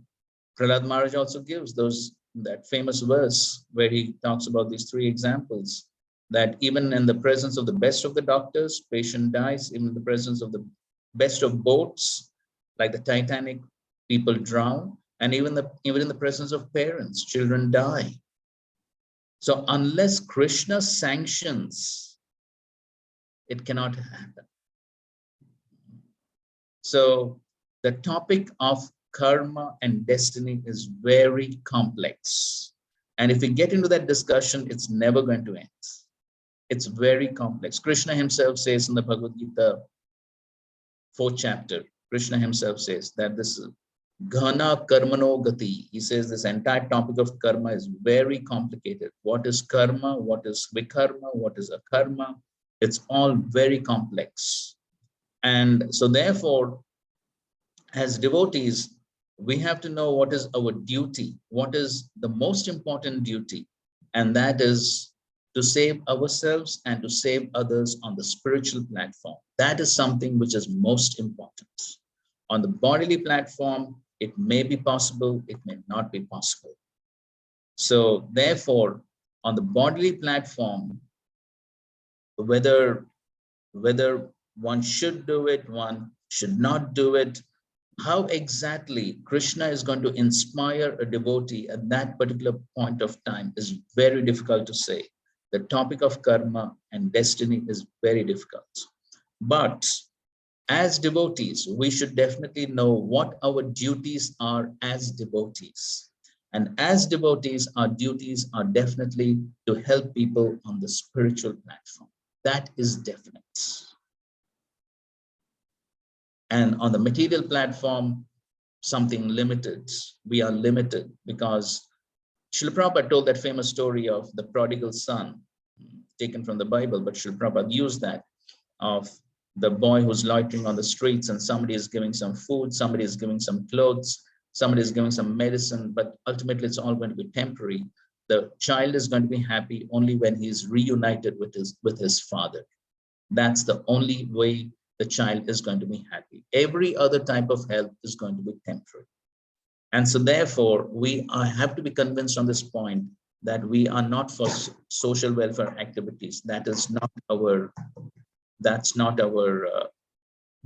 Prahlad Maharaj also gives that famous verse where he talks about these three examples, that even in the presence of the best of the doctors, patient dies. Even in the presence of the best of boats, like the Titanic, people drown. And even in the presence of parents, children die. So unless Krishna sanctions, it cannot happen. So the topic of karma and destiny is very complex. And if we get into that discussion, it's never going to end. It's very complex. Krishna himself says in the Bhagavad Gita, 4th chapter, Krishna himself says that this is Ghana Karmano Gati. He says this entire topic of karma is very complicated. What is karma? What is vikarma? What is akarma? It's all very complex. And so therefore, as devotees, we have to know what is our duty, what is the most important duty, and that is to save ourselves and to save others on the spiritual platform. That is something which is most important. On the bodily platform, it may be possible, it may not be possible. So therefore, on the bodily platform, whether one should do it, one should not do it, how exactly Krishna is going to inspire a devotee at that particular point of time is very difficult to say. The topic of karma and destiny is very difficult. But as devotees, we should definitely know what our duties are as devotees. And as devotees, our duties are definitely to help people on the spiritual platform. That is definite. And on the material platform, something limited. We are limited because Srila Prabhupada told that famous story of the prodigal son, taken from the Bible, but Srila Prabhupada used that, of the boy who's loitering on the streets and somebody is giving some food, somebody is giving some clothes, somebody is giving some medicine, but ultimately it's all going to be temporary. The child is going to be happy only when he's reunited with his father. That's the only way the child is going to be happy. Every other type of help is going to be temporary. And so therefore, we have to be convinced on this point that we are not for social welfare activities. That's not our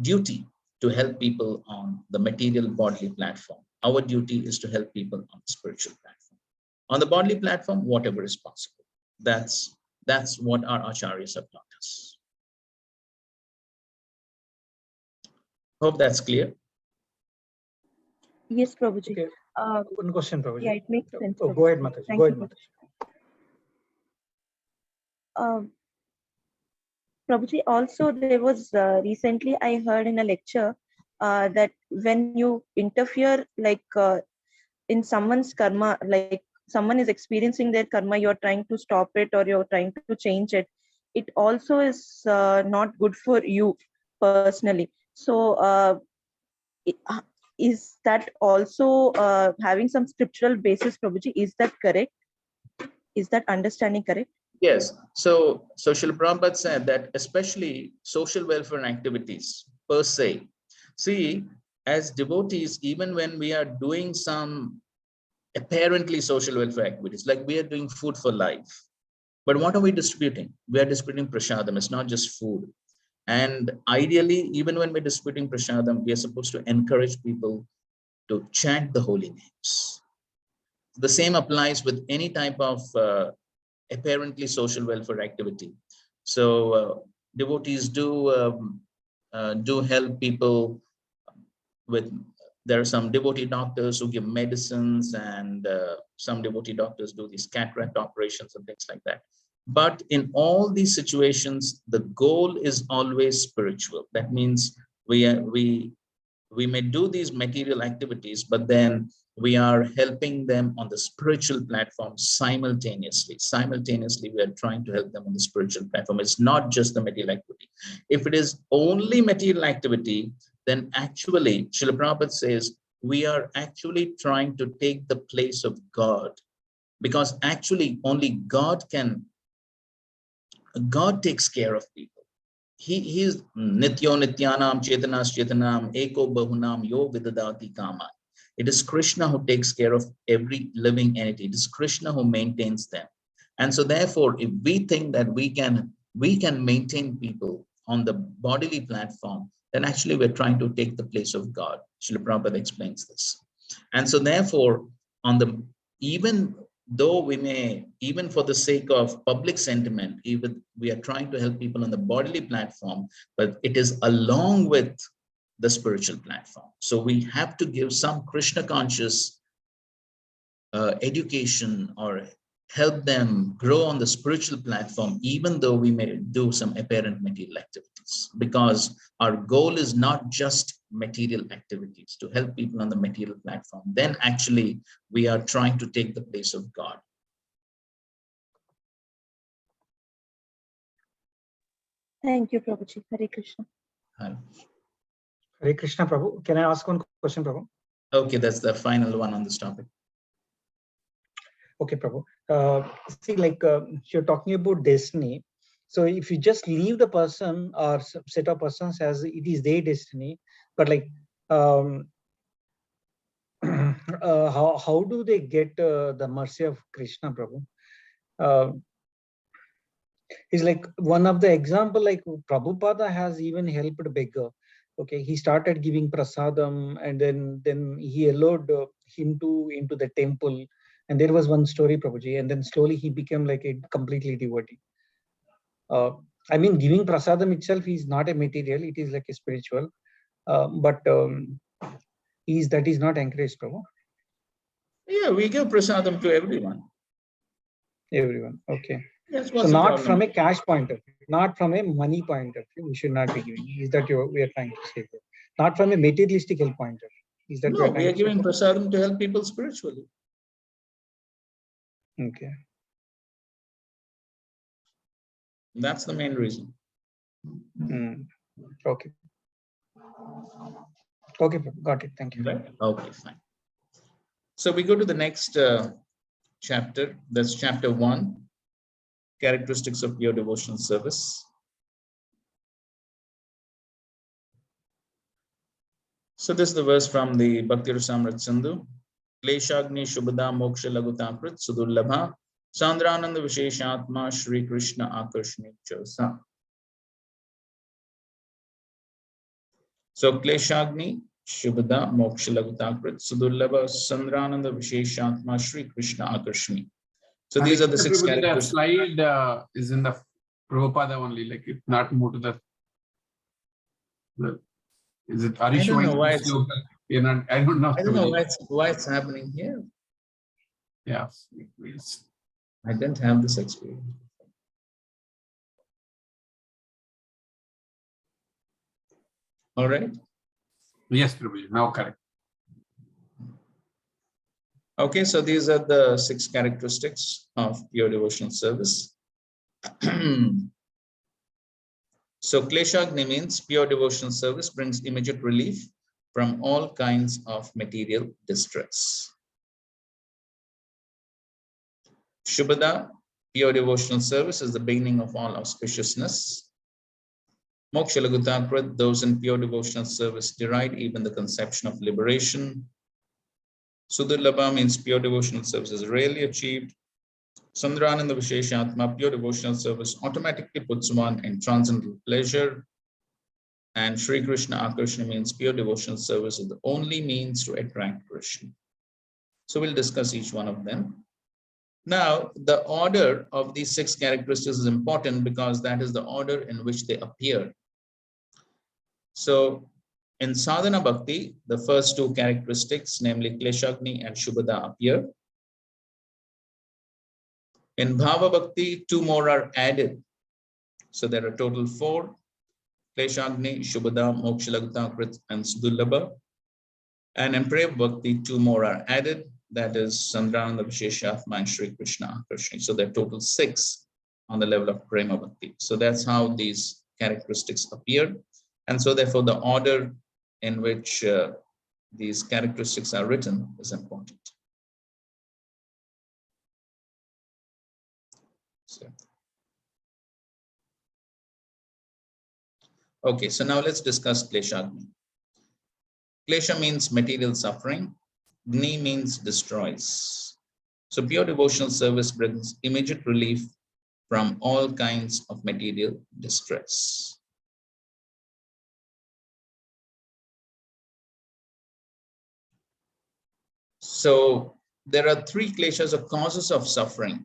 duty to help people on the material bodily platform. Our duty is to help people on the spiritual platform. On the bodily platform, whatever is possible. That's what our acharyas have taught us. Hope that's clear. Yes, Prabhuji. Okay. One question, Prabhuji. Yeah, it makes sense. Oh, go ahead, Mataji. Thank Go you, ahead, Mataji. Prabhuji, also there was recently I heard in a lecture that when you interfere like in someone's karma, like someone is experiencing their karma, you're trying to stop it or you're trying to change it, it also is not good for you personally. So is that also having some scriptural basis, Prabhuji? Is that correct? Is that understanding correct? Yes. So Srila Prabhupada said that especially social welfare activities per se. See, as devotees, even when we are doing some apparently social welfare activities, like we are doing food for life, but what are we distributing? We are distributing prasadam. It's not just food. And ideally, even when we're distributing prasadam, we are supposed to encourage people to chant the holy names. The same applies with any type of apparently social welfare activity. So devotees do help people with, there are some devotee doctors who give medicines, and some devotee doctors do these cataract operations and things like that. But in all these situations, the goal is always spiritual. That means we may do these material activities, but then we are helping them on the spiritual platform simultaneously. Simultaneously, we are trying to help them on the spiritual platform. It's not just the material activity. If it is only material activity, then actually, Srila Prabhupada says, we are actually trying to take the place of God, because actually only God takes care of people. He is Nityo Nityanam Chetanas Chetanam Eko Bahunam Yo Vidadati Kama. It is Krishna who takes care of every living entity. It is Krishna who maintains them. And so therefore, if we think that we can maintain people on the bodily platform, then actually we're trying to take the place of God. Srila Prabhupada explains this. And so therefore, even though we may, even for the sake of public sentiment, even we are trying to help people on the bodily platform, but it is along with the spiritual platform. So we have to give some Krishna conscious education or help them grow on the spiritual platform, even though we may do some apparent material activities, because our goal is not just material activities to help people on the material platform. Then actually we are trying to take the place of God. Thank you, Prabhuji. Hare Krishna. Hare Krishna, Prabhu. Can I ask one question, Prabhu? Okay, that's the final one on this topic. Okay, Prabhu. See, like you're talking about destiny. So if you just leave the person or set of persons as it is their destiny, but like how do they get the mercy of Krishna, Prabhu? Is like one of the example, like Prabhupada has even helped beggar. Okay, he started giving prasadam, and then he allowed him into the temple. And there was one story, Prabhuji, and then slowly he became like a completely devotee. I mean, giving prasadam itself is not a material; it is like a spiritual. But that is not encouraged, Prabhu. Yeah, we give prasadam to everyone. Everyone, okay. Yes, so not from a cash point of view, not from a money point of view, we should not be giving. Is that we are trying to say there? Not from a materialistic point of view. Is that no? We are giving prasadam to help people spiritually. Okay. That's the main reason. Okay. Okay, got it. Thank you. Right? Okay, fine. So we go to the next chapter. That's chapter 1, characteristics of pure devotional service. So this is the verse from the Bhakti Rasamrit Sindhu. Kleshagni Shubhada Moksha Lagutaprit Sudurlabha Sandrananda Visheshatma Shri Krishna Akarshni Chosa. So Kleshagni Shubhada Moksha Lagutaprit Sudurlabha Sandrananda Visheshatma Shri Krishna Akarshni. So these are the six The characteristics. slide is in the Prabhupada only, like it's not moved to the is it? Are you I don't showing know why the slope? You're not, I don't know. I don't know why it's happening here. Yeah. I didn't have this experience. All right. Yes, Prabhuji, now correct. Okay, so these are the six characteristics of pure devotional service. So Kleshagni means pure devotional service brings immediate relief from all kinds of material distress. Shubhada, pure devotional service, is the beginning of all auspiciousness. Moksha Lagutaprat, those in pure devotional service deride even the conception of liberation. Sudurlabha means pure devotional service is rarely achieved. Sandrananda Visheshatma, pure devotional service automatically puts one in transcendental pleasure. And Sri Krishna Akarshana means pure devotional service is the only means to attract Krishna. So we'll discuss each one of them. Now, the order of these six characteristics is important because that is the order in which they appear. So in sadhana bhakti, the first two characteristics, namely Kleshagni and Shubhada, appear. In bhava bhakti, two more are added. So there are total four: Kleshagni, Shubhada, Moksha Lagutaprat, and Sudurlabha. And in prema bhakti, two more are added. That is Sandrananda Visheshatma and Sri Krishna Akarshana. So there are total six on the level of prema bhakti. So that's how these characteristics appear. And so therefore the order in which these characteristics are written is important. So, okay, so now let's discuss Kleshagni. Klesha means material suffering. Gni means destroys. So pure devotional service brings immediate relief from all kinds of material distress. So there are three kleshas or causes of suffering.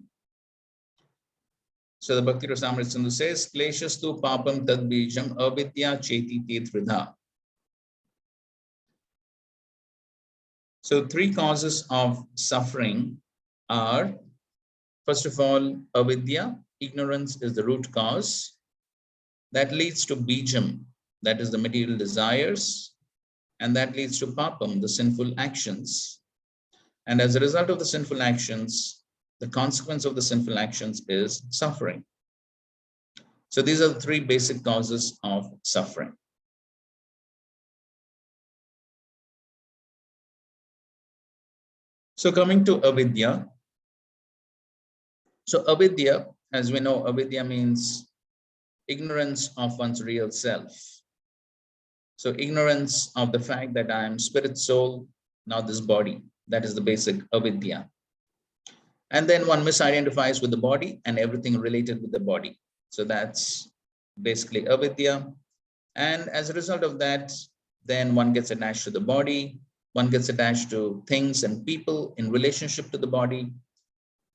So the Bhakti Rasamrita Sindhu says, Kleshastu papam tad bijam avidya cheti tetridha. So three causes of suffering are, first of all, avidya, ignorance is the root cause. That leads to bijam, that is the material desires, and that leads to papam, the sinful actions. And as a result of the sinful actions, the consequence of the sinful actions is suffering. So these are the three basic causes of suffering. So coming to avidya. So avidya, as we know, avidya means ignorance of one's real self. So ignorance of the fact that I am spirit, soul, not this body. That is the basic avidya. And then one misidentifies with the body and everything related with the body. So that's basically avidya. And as a result of that, then one gets attached to the body. One gets attached to things and people in relationship to the body.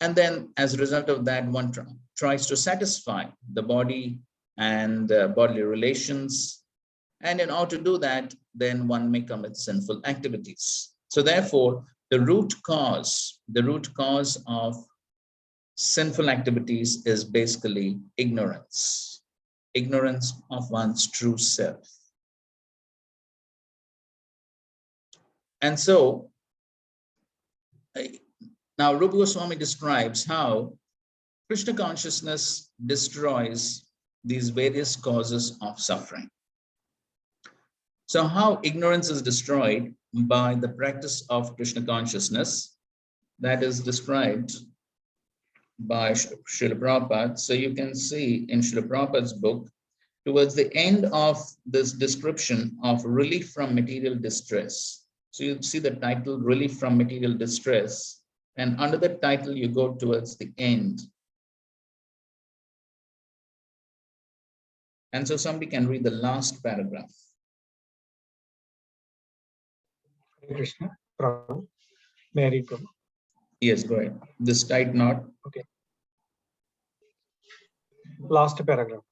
And then as a result of that, one tries to satisfy the body and bodily relations. And in order to do that, then one may commit sinful activities. So therefore, the root cause of sinful activities is basically ignorance of one's true self. And so now Rupa Goswami describes how Krishna consciousness destroys these various causes of suffering. So how ignorance is destroyed by the practice of Krishna consciousness, that is described by Srila Prabhupada. So you can see in Srila Prabhupada's book, towards the end of this description of relief from material distress. So you see the title, Relief from Material Distress. And under the title, you go towards the end. And so somebody can read the last paragraph. Krishna, Prabhu. May I read, Prabhu? Yes, go ahead. This tight knot. Okay. Last paragraph.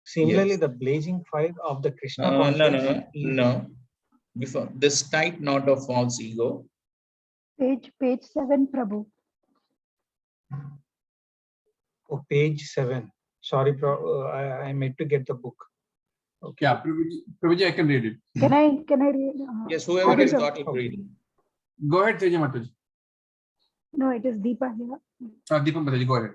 Similarly, Yes. the blazing fire of the Krishna No, consciousness is no. Before this tight knot of false ego. Page 7, Prabhu. oh, page 7. Sorry, I meant to get the book. Okay. Yeah, Prabhuji, I can read it. Can I read? Yes, whoever has Prabhuji. got it, read it. Go ahead, Teja Mataji. No, it is Deepa here. Deepa Mataji, go ahead.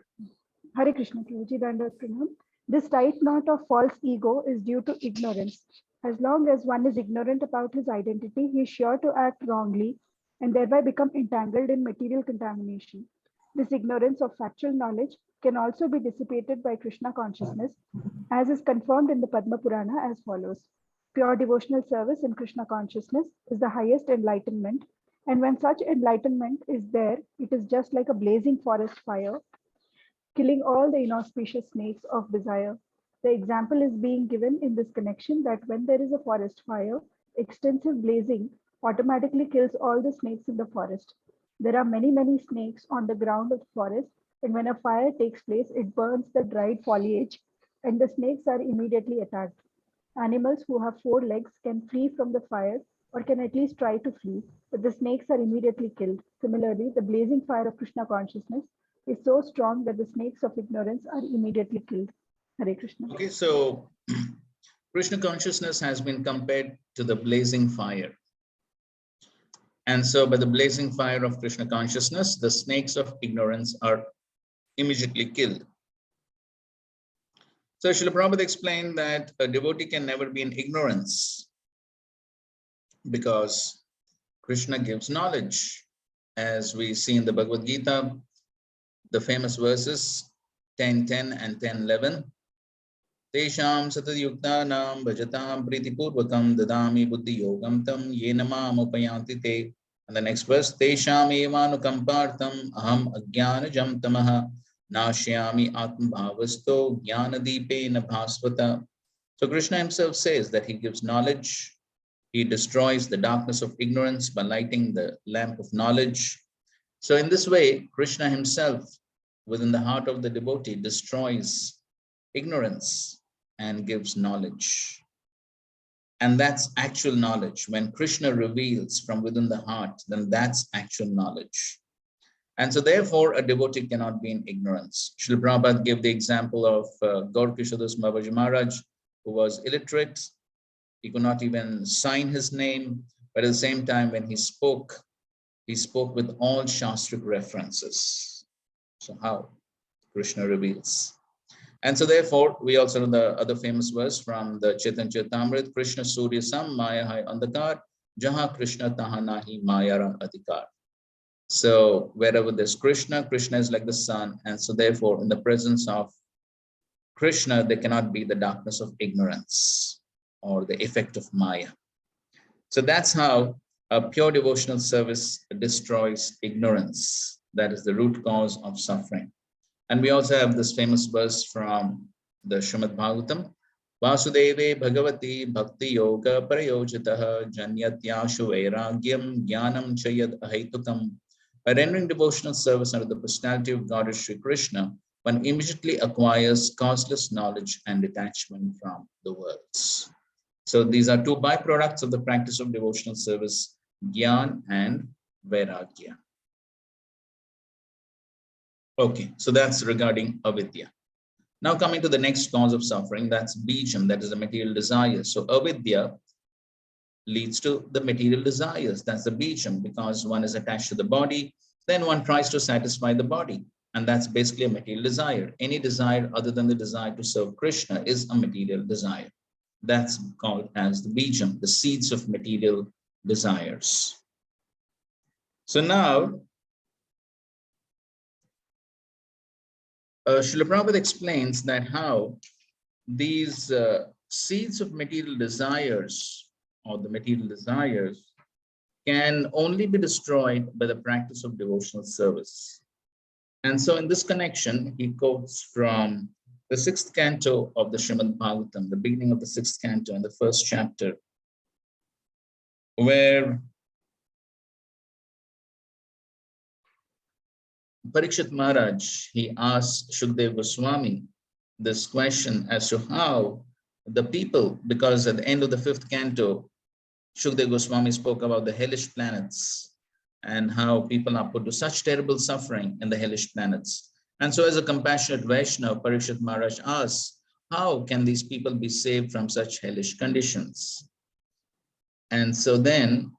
Hare Krishna, Prabhuji, Dandavad Pranam. This tight knot of false ego is due to ignorance. As long as one is ignorant about his identity, he is sure to act wrongly and thereby become entangled in material contamination. This ignorance of factual knowledge can also be dissipated by Krishna consciousness, as is confirmed in the Padma Purana as follows. Pure devotional service in Krishna consciousness is the highest enlightenment, and when such enlightenment is there, it is just like a blazing forest fire, killing all the inauspicious snakes of desire. The example is being given in this connection that when there is a forest fire, extensive blazing automatically kills all the snakes in the forest. There are many, many snakes on the ground of the forest, and when a fire takes place, it burns the dried foliage, and the snakes are immediately attacked. Animals who have 4 legs can flee from the fire or can at least try to flee, but the snakes are immediately killed. Similarly, the blazing fire of Krishna consciousness is so strong that the snakes of ignorance are immediately killed. Hare Krishna. Okay, so Krishna consciousness has been compared to the blazing fire. And so by the blazing fire of Krishna consciousness, the snakes of ignorance are immediately killed. So Srila Prabhupada explained that a devotee can never be in ignorance because Krishna gives knowledge. As we see in the Bhagavad Gita, the famous verses 10:10 and 10:11. Tesham satayuktanam bhajatam pritipurvakam dadami buddhi yogam tam yenamam upayanti te. And the next verse, Tesham evanukampartam aham ajnanajam tamaha nashyami atmabhavasto jnanadipe nabhasvata. So Krishna himself says that he gives knowledge. He destroys the darkness of ignorance by lighting the lamp of knowledge. So in this way, Krishna himself, within the heart of the devotee, destroys ignorance and gives knowledge. And that's actual knowledge. When Krishna reveals from within the heart, then that's actual knowledge. And so therefore, a devotee cannot be in ignorance. Srila Prabhupada gave the example of Gaur Kishodas Babaji Maharaj, who was illiterate. He could not even sign his name, but at the same time, when he spoke with all Shastric references. So how Krishna reveals. And so therefore, we also know the other famous verse from the Chaitanya Charitamrita, Krishna Surya Sam Maya Hai Andhakar, Jaha Krishna Taha Nahi Mayara Adhikar. So wherever there's Krishna, Krishna is like the sun. And so therefore, in the presence of Krishna, there cannot be the darkness of ignorance or the effect of Maya. So that's how a pure devotional service destroys ignorance. That is the root cause of suffering. And we also have this famous verse from the Srimad Bhagavatam. Vasudeve Bhagavati Bhakti Yoga Parayojitaha Janyatyashu Vairagyam Jnanam Chayad Ahaitukam. By rendering devotional service under the personality of Goddess Sri Krishna, one immediately acquires causeless knowledge and detachment from the worlds. So these are 2 byproducts of the practice of devotional service, Gyan and Vairagya. Okay, so that's regarding Avidya. Now coming to the next cause of suffering, that's Bijam, that is the material desires. So Avidya leads to the material desires. That's the Bijam, because one is attached to the body, then one tries to satisfy the body. And that's basically a material desire. Any desire other than the desire to serve Krishna is a material desire. That's called as the Bijam, the seeds of material desires. So now, Srila Prabhupada explains that how these seeds of material desires or the material desires can only be destroyed by the practice of devotional service. And so in this connection, he quotes from the 6th canto of the Srimad Bhagavatam, the beginning of the 6th canto in the 1st chapter, where Parikshit Maharaj, he asked Shukdev Goswami this question as to how the people, because at the end of the 5th canto, Shukdev Goswami spoke about the hellish planets and how people are put to such terrible suffering in the hellish planets. And so as a compassionate Vaishnava, Parikshit Maharaj asks, how can these people be saved from such hellish conditions? And so then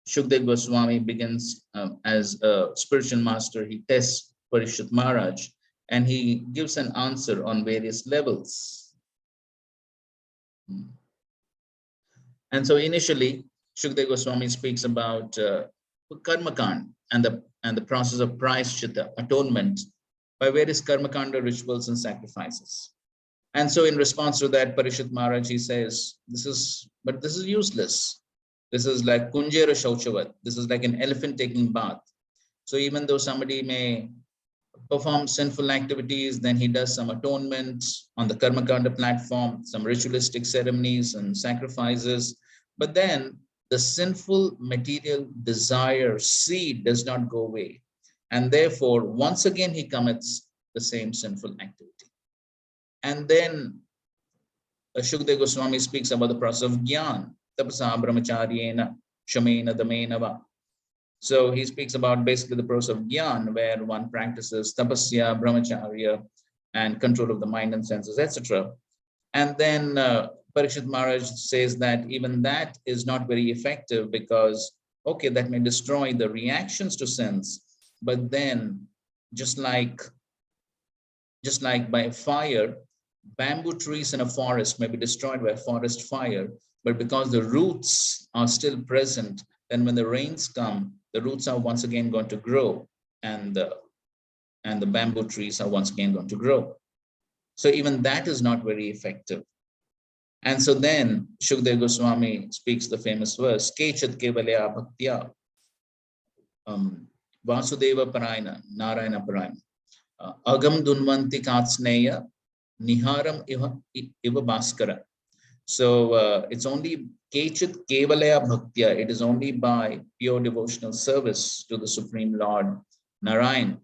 Shukdev Goswami begins as a spiritual master. He tests Parikshit Maharaj and he gives an answer on various levels. And so initially, Shukdev Goswami speaks about Karmakand and the process of Prayashchitta, atonement, by various Karmakanda rituals and sacrifices. And so in response to that, Parikshit Maharaj, he says, this is useless. This is like Kunjera Shauchavat. This is like an elephant taking bath. So even though somebody may perform sinful activities, then he does some atonement on the Karmakanda platform, some ritualistic ceremonies and sacrifices. But then the sinful material desire seed does not go away. And therefore, once again, he commits the same sinful activity. And then Shukdev Goswami speaks about the process of Gyan, tapasa Brahmacharyana, shamena damenava. So he speaks about basically the process of Gyan, where one practices tapasya, brahmacharya, and control of the mind and senses, etc. And then Parikshit Maharaj says that even that is not very effective because, okay, that may destroy the reactions to sins, but then just like by fire, bamboo trees in a forest may be destroyed by a forest fire, but because the roots are still present, then when the rains come, the roots are once again going to grow, and the bamboo trees are once again going to grow. So even that is not very effective. And so then Shukdev Goswami speaks the famous verse, Kechat kevalya bhaktya Vasudeva parayana, Narayana parayana, Agam dunvanti katsneya, Niharam iva bhaskara. So it's only Kechit kevalaya bhaktya, it is only by pure devotional service to the Supreme Lord Narayan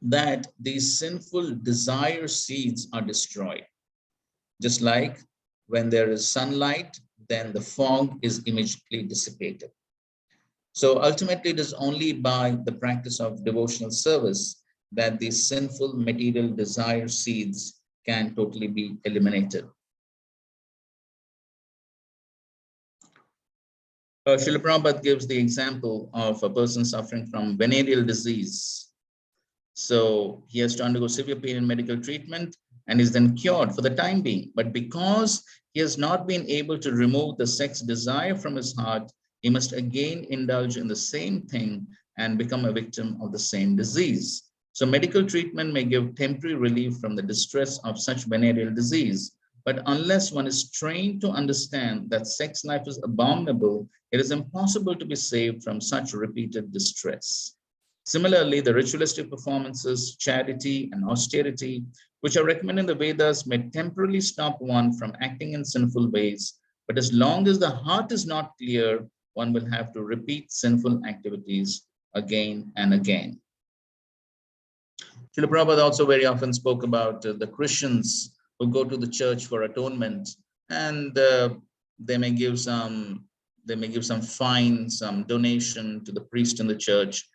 that these sinful desire seeds are destroyed. Just like when there is sunlight, then the fog is immediately dissipated. So ultimately, it is only by the practice of devotional service that these sinful material desire seeds can totally be eliminated. Srila Prabhupada gives the example of a person suffering from venereal disease. So he has to undergo severe pain and medical treatment and is then cured for the time being. But because he has not been able to remove the sex desire from his heart, he must again indulge in the same thing and become a victim of the same disease. So medical treatment may give temporary relief from the distress of such venereal disease. But unless one is trained to understand that sex life is abominable, it is impossible to be saved from such repeated distress. Similarly, the ritualistic performances, charity, and austerity, which are recommended in the Vedas, may temporarily stop one from acting in sinful ways. But as long as the heart is not clear, one will have to repeat sinful activities again and again. Srila Prabhupada also very often spoke about the Christians who go to the church for atonement, and they may give some fine, some donation to the priest in the church,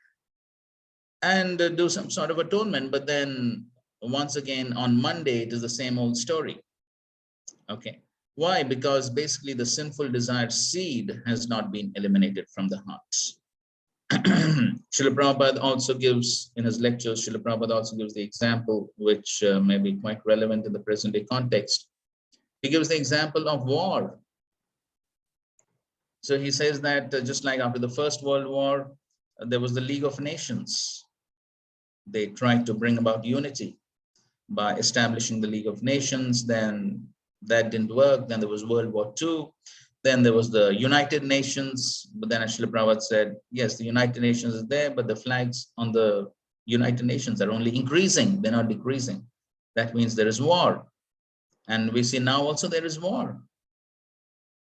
and do some sort of atonement. But then once again on Monday, it is the same old story. Okay. Why? Because basically the sinful desire seed has not been eliminated from the heart. Srila Prabhupada also gives, in his lectures, Srila Prabhupada also gives the example, which may be quite relevant in the present day context. He gives the example of war. So he says that just like after the First World War, there was the League of Nations. They tried to bring about unity by establishing the League of Nations. Then that didn't work. Then there was World War II. Then there was the United Nations. But then Srila Prabhupada said, yes, the United Nations is there, but the flags on the United Nations are only increasing. They're not decreasing. That means there is war. And we see now also there is war.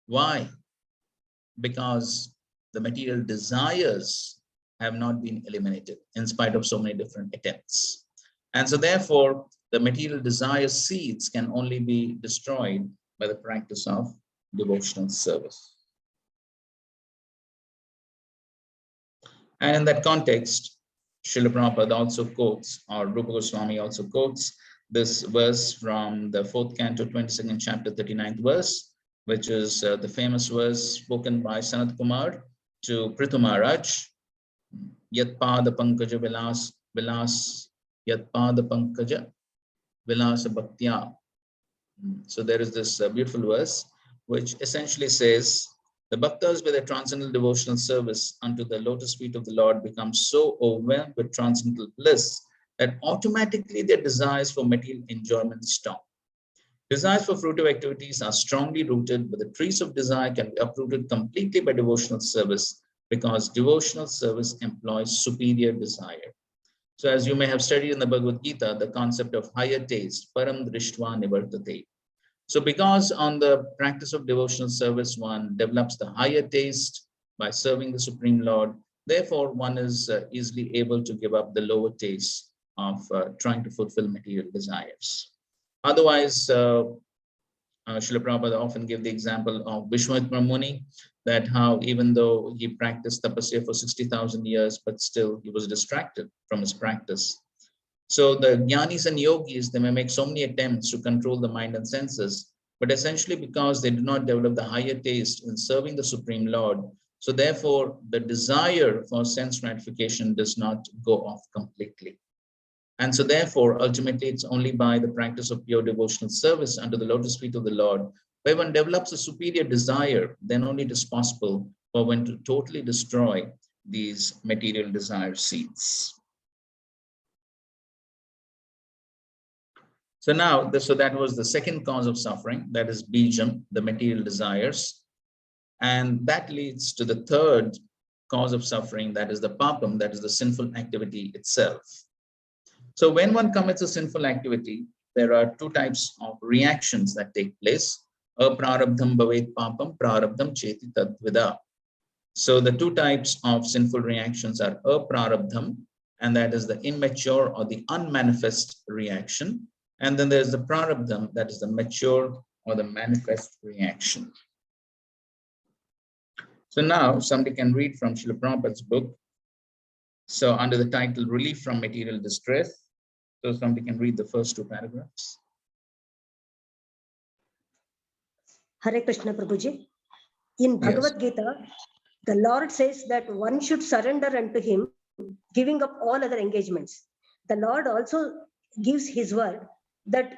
Why? Because the material desires have not been eliminated in spite of so many different attempts. And so therefore, the material desire seeds can only be destroyed by the practice of devotional service. And in that context, Srila Prabhupada also quotes, or Rupa Goswami also quotes, this verse from the 4th canto, 22nd chapter, 39th verse, which is the famous verse spoken by Sanat Kumar to Prithu Maharaj, Yat Pada Pankaja Vilas, Yat Pada Pankaja Vilasa Bhaktya. So there is this beautiful verse, which essentially says, the bhaktas with their transcendental devotional service unto the lotus feet of the Lord become so overwhelmed with transcendental bliss that automatically their desires for material enjoyment stop. Desires for fruitive activities are strongly rooted, but the trees of desire can be uprooted completely by devotional service, because devotional service employs superior desire. So as you may have studied in the Bhagavad Gita, the concept of higher taste, param drishtva nivartate. So because on the practice of devotional service, one develops the higher taste by serving the Supreme Lord, therefore one is easily able to give up the lower taste of trying to fulfill material desires. Otherwise, Srila Prabhupada often gave the example of Vishwamitra Muni, that how even though he practiced tapasya for 60,000 years, but still he was distracted from his practice. So the Jnanis and Yogis, they may make so many attempts to control the mind and senses, but essentially because they do not develop the higher taste in serving the Supreme Lord, so therefore the desire for sense gratification does not go off completely. And so therefore, ultimately, it's only by the practice of pure devotional service unto the lotus feet of the Lord, where one develops a superior desire, then only it is possible for one to totally destroy these material desire seeds. So now, so that was the second cause of suffering, that is bijam, the material desires. And that leads to the third cause of suffering, that is the papam, that is the sinful activity itself. So when one commits a sinful activity, there are two types of reactions that take place. Aprarabdham bhavet papam, prarabdham cheti tadvida. So the two types of sinful reactions are aprarabdham, and that is the immature or the unmanifest reaction. And then there's the prarabdham, that is the mature or the manifest reaction. So now somebody can read from Srila Prabhupada's book. So under the title, Relief from Material Distress. So somebody can read the first two paragraphs. Hare Krishna Prabhuji. In Bhagavad Gita, the Lord says that one should surrender unto him, giving up all other engagements. The Lord also gives his word that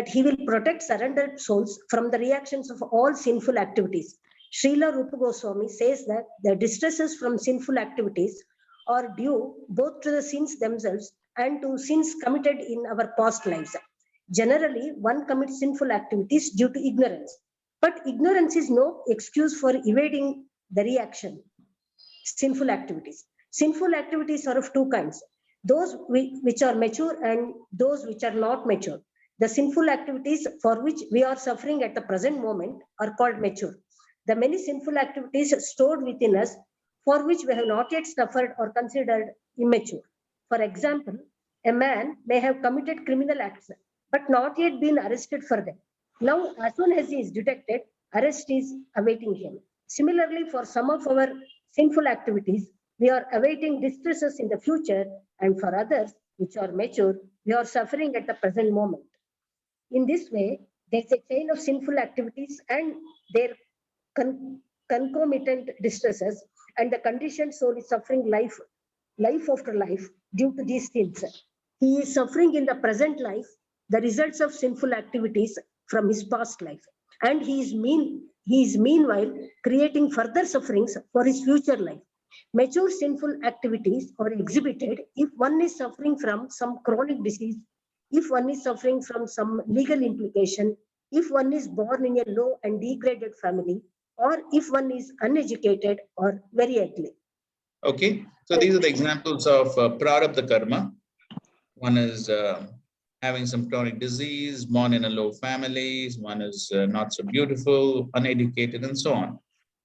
he will protect surrendered souls from the reactions of all sinful activities. Srila Rupa Goswami says that the distresses from sinful activities are due both to the sins themselves and to sins committed in our past lives. Generally, one commits sinful activities due to ignorance, but ignorance is no excuse for evading the reaction. Sinful activities. Sinful activities are of two kinds, those which are mature and those which are not mature. The sinful activities for which we are suffering at the present moment are called mature. The many sinful activities stored within us for which we have not yet suffered are considered immature. For example, a man may have committed criminal acts but not yet been arrested for them. Now, as soon as he is detected, arrest is awaiting him. Similarly, for some of our sinful activities, we are awaiting distresses in the future, and for others, which are mature, we are suffering at the present moment. In this way, there is a chain of sinful activities and their concomitant distresses, and the conditioned soul is suffering life after life due to these sins. He is suffering in the present life the results of sinful activities from his past life, and he is meanwhile creating further sufferings for his future life. Mature sinful activities are exhibited if one is suffering from some chronic disease, if one is suffering from some legal implication, if one is born in a low and degraded family, or if one is uneducated or very ugly. Okay, so these are the examples of prarabdha karma. One is having some chronic disease, born in a low family, one is not so beautiful, uneducated, and so on.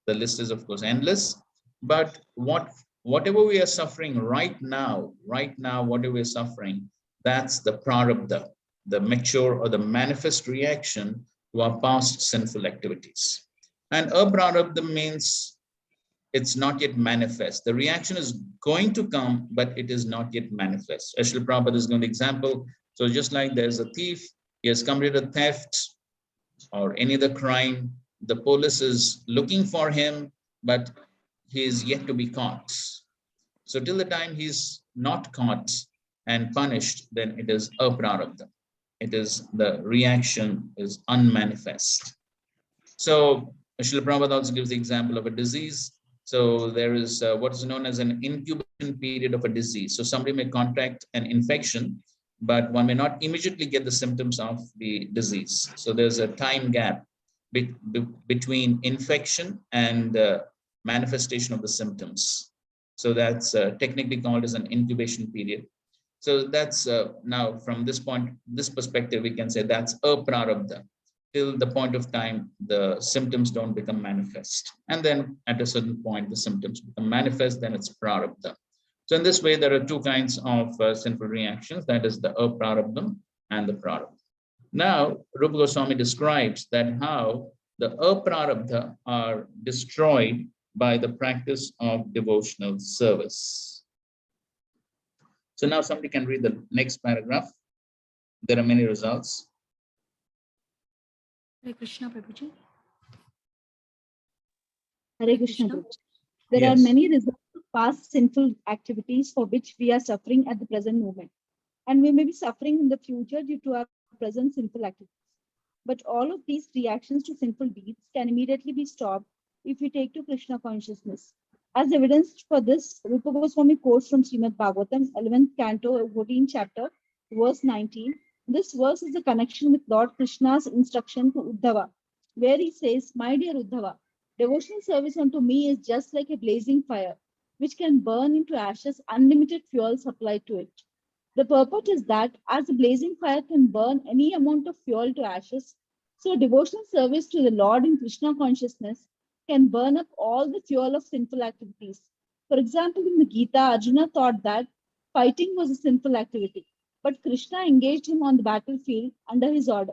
The list is, of course, endless. But whatever we are suffering right now, whatever we're suffering, that's the prarabdha, the mature or the manifest reaction to our past sinful activities. And aprarabdha means it's not yet manifest. The reaction is going to come, but it is not yet manifest. Srila Prabhupada is going to example. So just like there's a thief, he has committed a theft or any other crime, the police is looking for him, but he is yet to be caught. So till the time he's not caught and punished, then it is aprarabdha. It is the reaction is unmanifest. So Srila Prabhupada also gives the example of a disease. So there is what is known as an incubation period of a disease. So somebody may contract an infection, but one may not immediately get the symptoms of the disease. So there's a time gap between infection and manifestation of the symptoms. So that's technically called as an incubation period. So that's now from this perspective, we can say that's aprarabdha. Till the point of time, the symptoms don't become manifest. And then at a certain point, the symptoms become manifest, then it's prarabdha. So in this way, there are two kinds of sinful reactions, that is the aprarabdha and the prarabdha. Now, Rupa Goswami describes that how the aprarabdha are destroyed by the practice of devotional service. So now somebody can read the next paragraph. There are many results. Hare Krishna, Prabhuji. Hare Krishna. There Yes. are many results of past sinful activities for which we are suffering at the present moment. And we may be suffering in the future due to our present sinful activities. But all of these reactions to sinful deeds can immediately be stopped if we take to Krishna consciousness. As evidence for this, Rupa Goswami quotes from Srimad Bhagavatam, 11th canto, 14th chapter, verse 19. This verse is a connection with Lord Krishna's instruction to Uddhava, where he says, "My dear Uddhava, devotional service unto me is just like a blazing fire, which can burn into ashes unlimited fuel supplied to it. The purport is that as a blazing fire can burn any amount of fuel to ashes, so devotional service to the Lord in Krishna consciousness can burn up all the fuel of sinful activities. For example, in the Gita, Arjuna thought that fighting was a sinful activity, but Krishna engaged him on the battlefield under his order,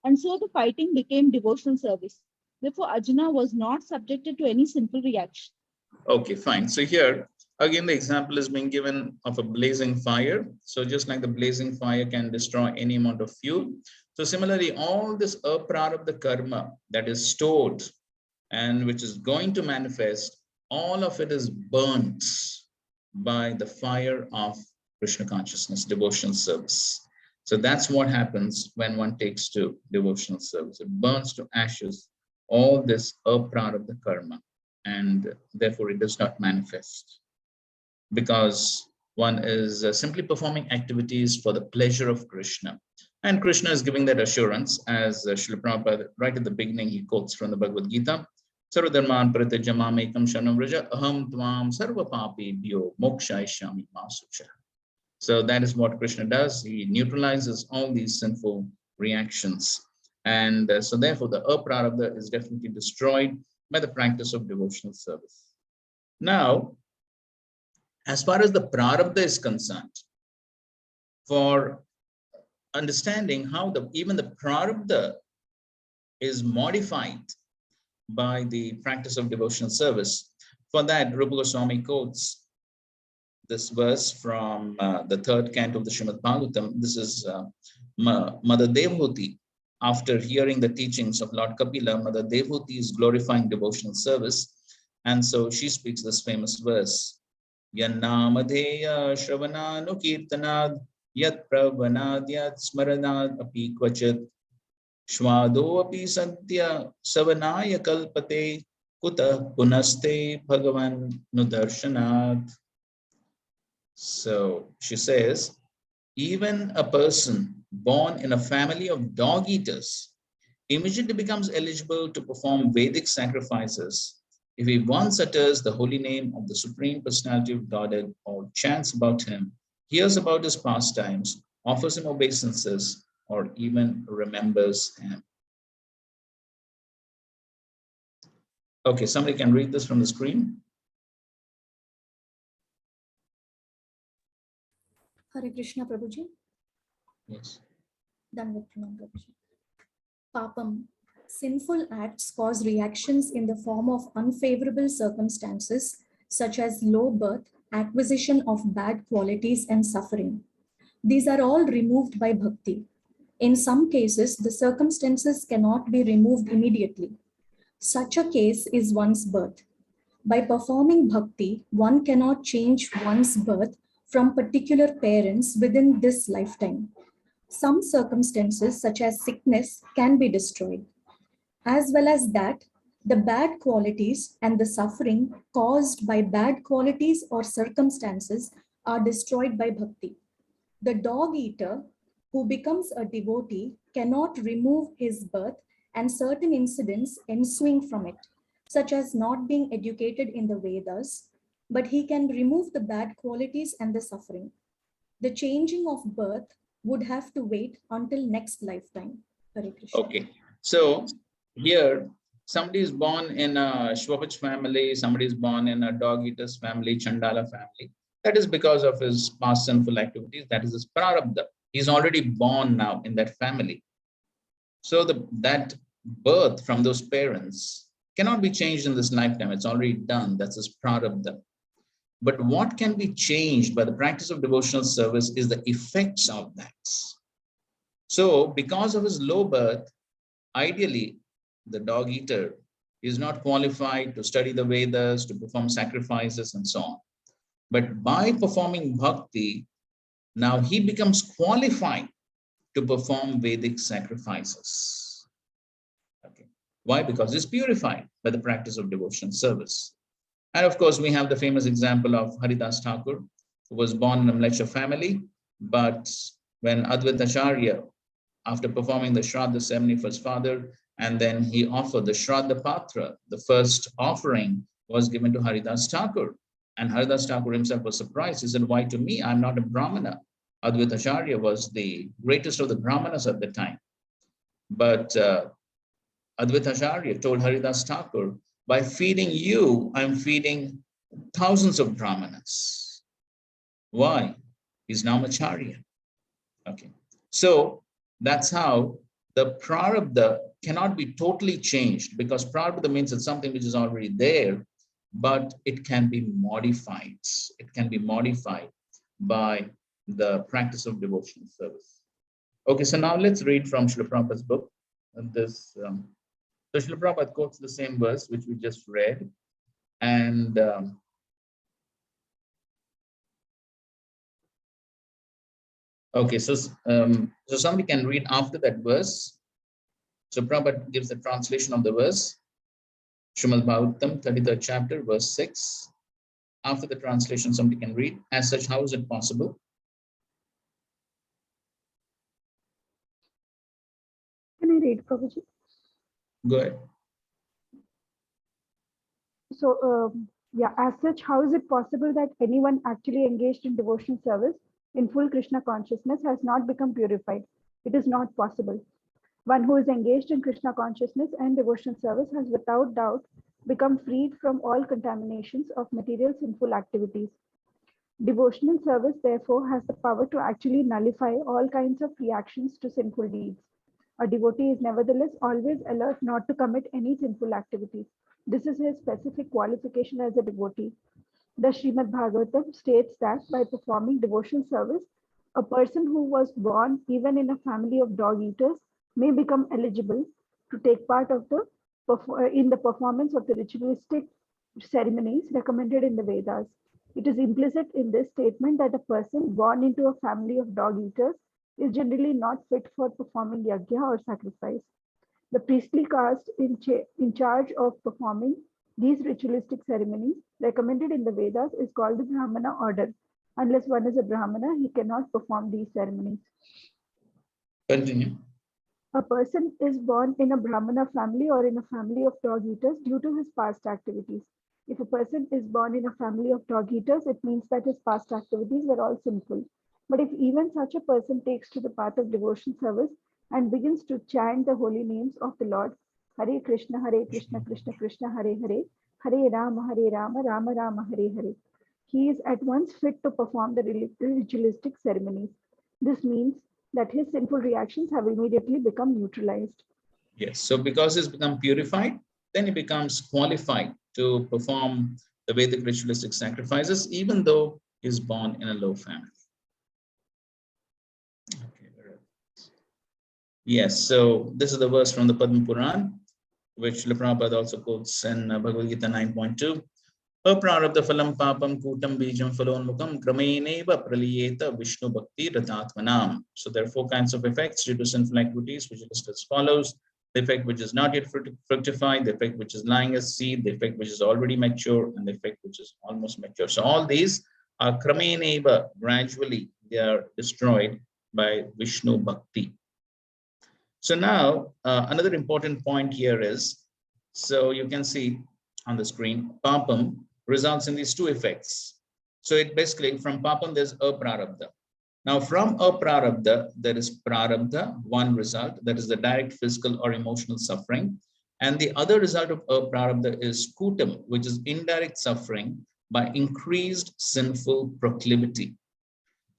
and so the fighting became devotional service. Therefore, Arjuna was not subjected to any sinful reaction." Okay, fine. So here, again, the example is being given of a blazing fire. So just like the blazing fire can destroy any amount of fuel. So similarly, all this aprarabdha karma that is stored and which is going to manifest, all of it is burnt by the fire of Krishna consciousness, devotional service. So that's what happens when one takes to devotional service. It burns to ashes all this aprarabdha karma, and therefore it does not manifest, because one is simply performing activities for the pleasure of Krishna. And Krishna is giving that assurance, as Srila Prabhupada, right at the beginning, he quotes from the Bhagavad Gita, "Sarvadharman parityaja mamekam sharanam vraja, aham tvam sarva papebhyo mokshayishyami ma sucha." So that is what Krishna does. He neutralizes all these sinful reactions. And so therefore the aprarabdha is definitely destroyed by the practice of devotional service. Now, as far as the prarabdha is concerned, for understanding how even the prarabdha is modified by the practice of devotional service, for that Rupa Goswami quotes this verse from the 3rd canto of the Srimad Bhagavatam. This is Mother Devhuti. After hearing the teachings of Lord Kapila, Mother Devhuti is glorifying devotional service. And so she speaks this famous verse, "Yannamadeya shravana nukirtanad yat pravanad yat smaranad api kvachit shvado api santya savanaya kalpate kuta punaste bhagavan nudarshanad." So she says, even a person born in a family of dog eaters immediately becomes eligible to perform Vedic sacrifices if he once utters the holy name of the Supreme Personality of Godhead or chants about him, hears about his pastimes, offers him obeisances, or even remembers him. Okay, somebody can read this from the screen. Hare Krishna, Prabhuji. Yes. Dandavat Pranam, Prabhuji. Papam. Sinful acts cause reactions in the form of unfavorable circumstances, such as low birth, acquisition of bad qualities, and suffering. These are all removed by bhakti. In some cases, the circumstances cannot be removed immediately. Such a case is one's birth. By performing bhakti, one cannot change one's birth from particular parents within this lifetime. Some circumstances, such as sickness, can be destroyed. As well as that, the bad qualities and the suffering caused by bad qualities or circumstances are destroyed by bhakti. The dog eater who becomes a devotee cannot remove his birth and certain incidents ensuing from it, such as not being educated in the Vedas, but he can remove the bad qualities and the suffering. The changing of birth would have to wait until next lifetime. Hare Krishna. Okay. So here, somebody is born in a Shwapach family, somebody is born in a dog eater's family, Chandala family. That is because of his past sinful activities. That is his prarabdha. He's already born now in that family. So that birth from those parents cannot be changed in this lifetime. It's already done. That's his prarabdha. But what can be changed by the practice of devotional service is the effects of that. So because of his low birth, ideally, the dog eater is not qualified to study the Vedas, to perform sacrifices and so on. But by performing bhakti, now he becomes qualified to perform Vedic sacrifices. Okay. Why? Because he's purified by the practice of devotional service. And of course, we have the famous example of Haridash Thakur, who was born in a Mleccha family, but when Advaita Acharya, after performing the Shraddha ceremony for his father, and then he offered the Shraddha Patra, the first offering was given to Haridash Thakur. And Haridash Thakur himself was surprised. He said, why to me? I'm not a Brahmana. Advaita Acharya was the greatest of the Brahmanas at the time. But Advaita Acharya told Haridash Thakur, by feeding you, I'm feeding thousands of Brahmanas. Why? He's now Acharya. Okay. So that's how the prarabdha cannot be totally changed, because prarabdha means it's something which is already there, but it can be modified. It can be modified by the practice of devotional service. Okay, so now let's read from Srila Prabhupada's book. And this, so Srila Prabhupada quotes the same verse which we just read. And okay, so somebody can read after that verse. So Prabhupada gives the translation of the verse. Srimad Bhagavatam, 33rd chapter, verse 6. After the translation, somebody can read. As such, how is it possible? Can I read, Prabhuji? Go ahead. So, yeah, as such, how is it possible that anyone actually engaged in devotional service in full Krishna consciousness has not become purified? It is not possible. One who is engaged in Krishna consciousness and devotional service has without doubt become freed from all contaminations of material sinful activities. Devotional service, therefore, has the power to actually nullify all kinds of reactions to sinful deeds. A devotee is nevertheless always alert not to commit any sinful activities. This is his specific qualification as a devotee. The Srimad Bhagavatam states that by performing devotional service, a person who was born even in a family of dog eaters may become eligible to take part of in the performance of the ritualistic ceremonies recommended in the Vedas. It is implicit in this statement that a person born into a family of dog eaters is generally not fit for performing yajna or sacrifice. The priestly caste in charge of performing these ritualistic ceremonies recommended in the Vedas is called the Brahmana order. Unless one is a Brahmana, he cannot perform these ceremonies. Continue. A person is born in a Brahmana family or in a family of dog eaters due to his past activities. If a person is born in a family of dog eaters, it means that his past activities were all sinful. But if even such a person takes to the path of devotion service and begins to chant the holy names of the Lord, Hare Krishna, Krishna Krishna, Hare Hare, Hare Rama, Rama Rama, Hare Hare, he is at once fit to perform the ritualistic ceremonies. This means that his sinful reactions have immediately become neutralized. Yes, so because he's become purified, then he becomes qualified to perform the Vedic ritualistic sacrifices, even though he's born in a low family. Okay. Yes, so this is the verse from the Padma Puran, which Prabhupada also quotes in Bhagavad Gita 9.2. Aprarabdha phalam papam kutam bijam phalonmukam krameneva praliyeta Vishnu bhakti ratatmanam. So there are 4 kinds of effects due to sinful activities, which are listed as follows: the effect which is not yet fructified, the effect which is lying as seed, the effect which is already mature, and the effect which is almost mature. So all these are krameneva, gradually they are destroyed by Vishnu bhakti. So now another important point here is, so you can see on the screen, papam results in these 2 effects. So it basically, from papam there's aprarabdha. Now from aprarabdha there is prarabdha, one result, that is the direct physical or emotional suffering, and the other result of aprarabdha is kutam, which is indirect suffering by increased sinful proclivity.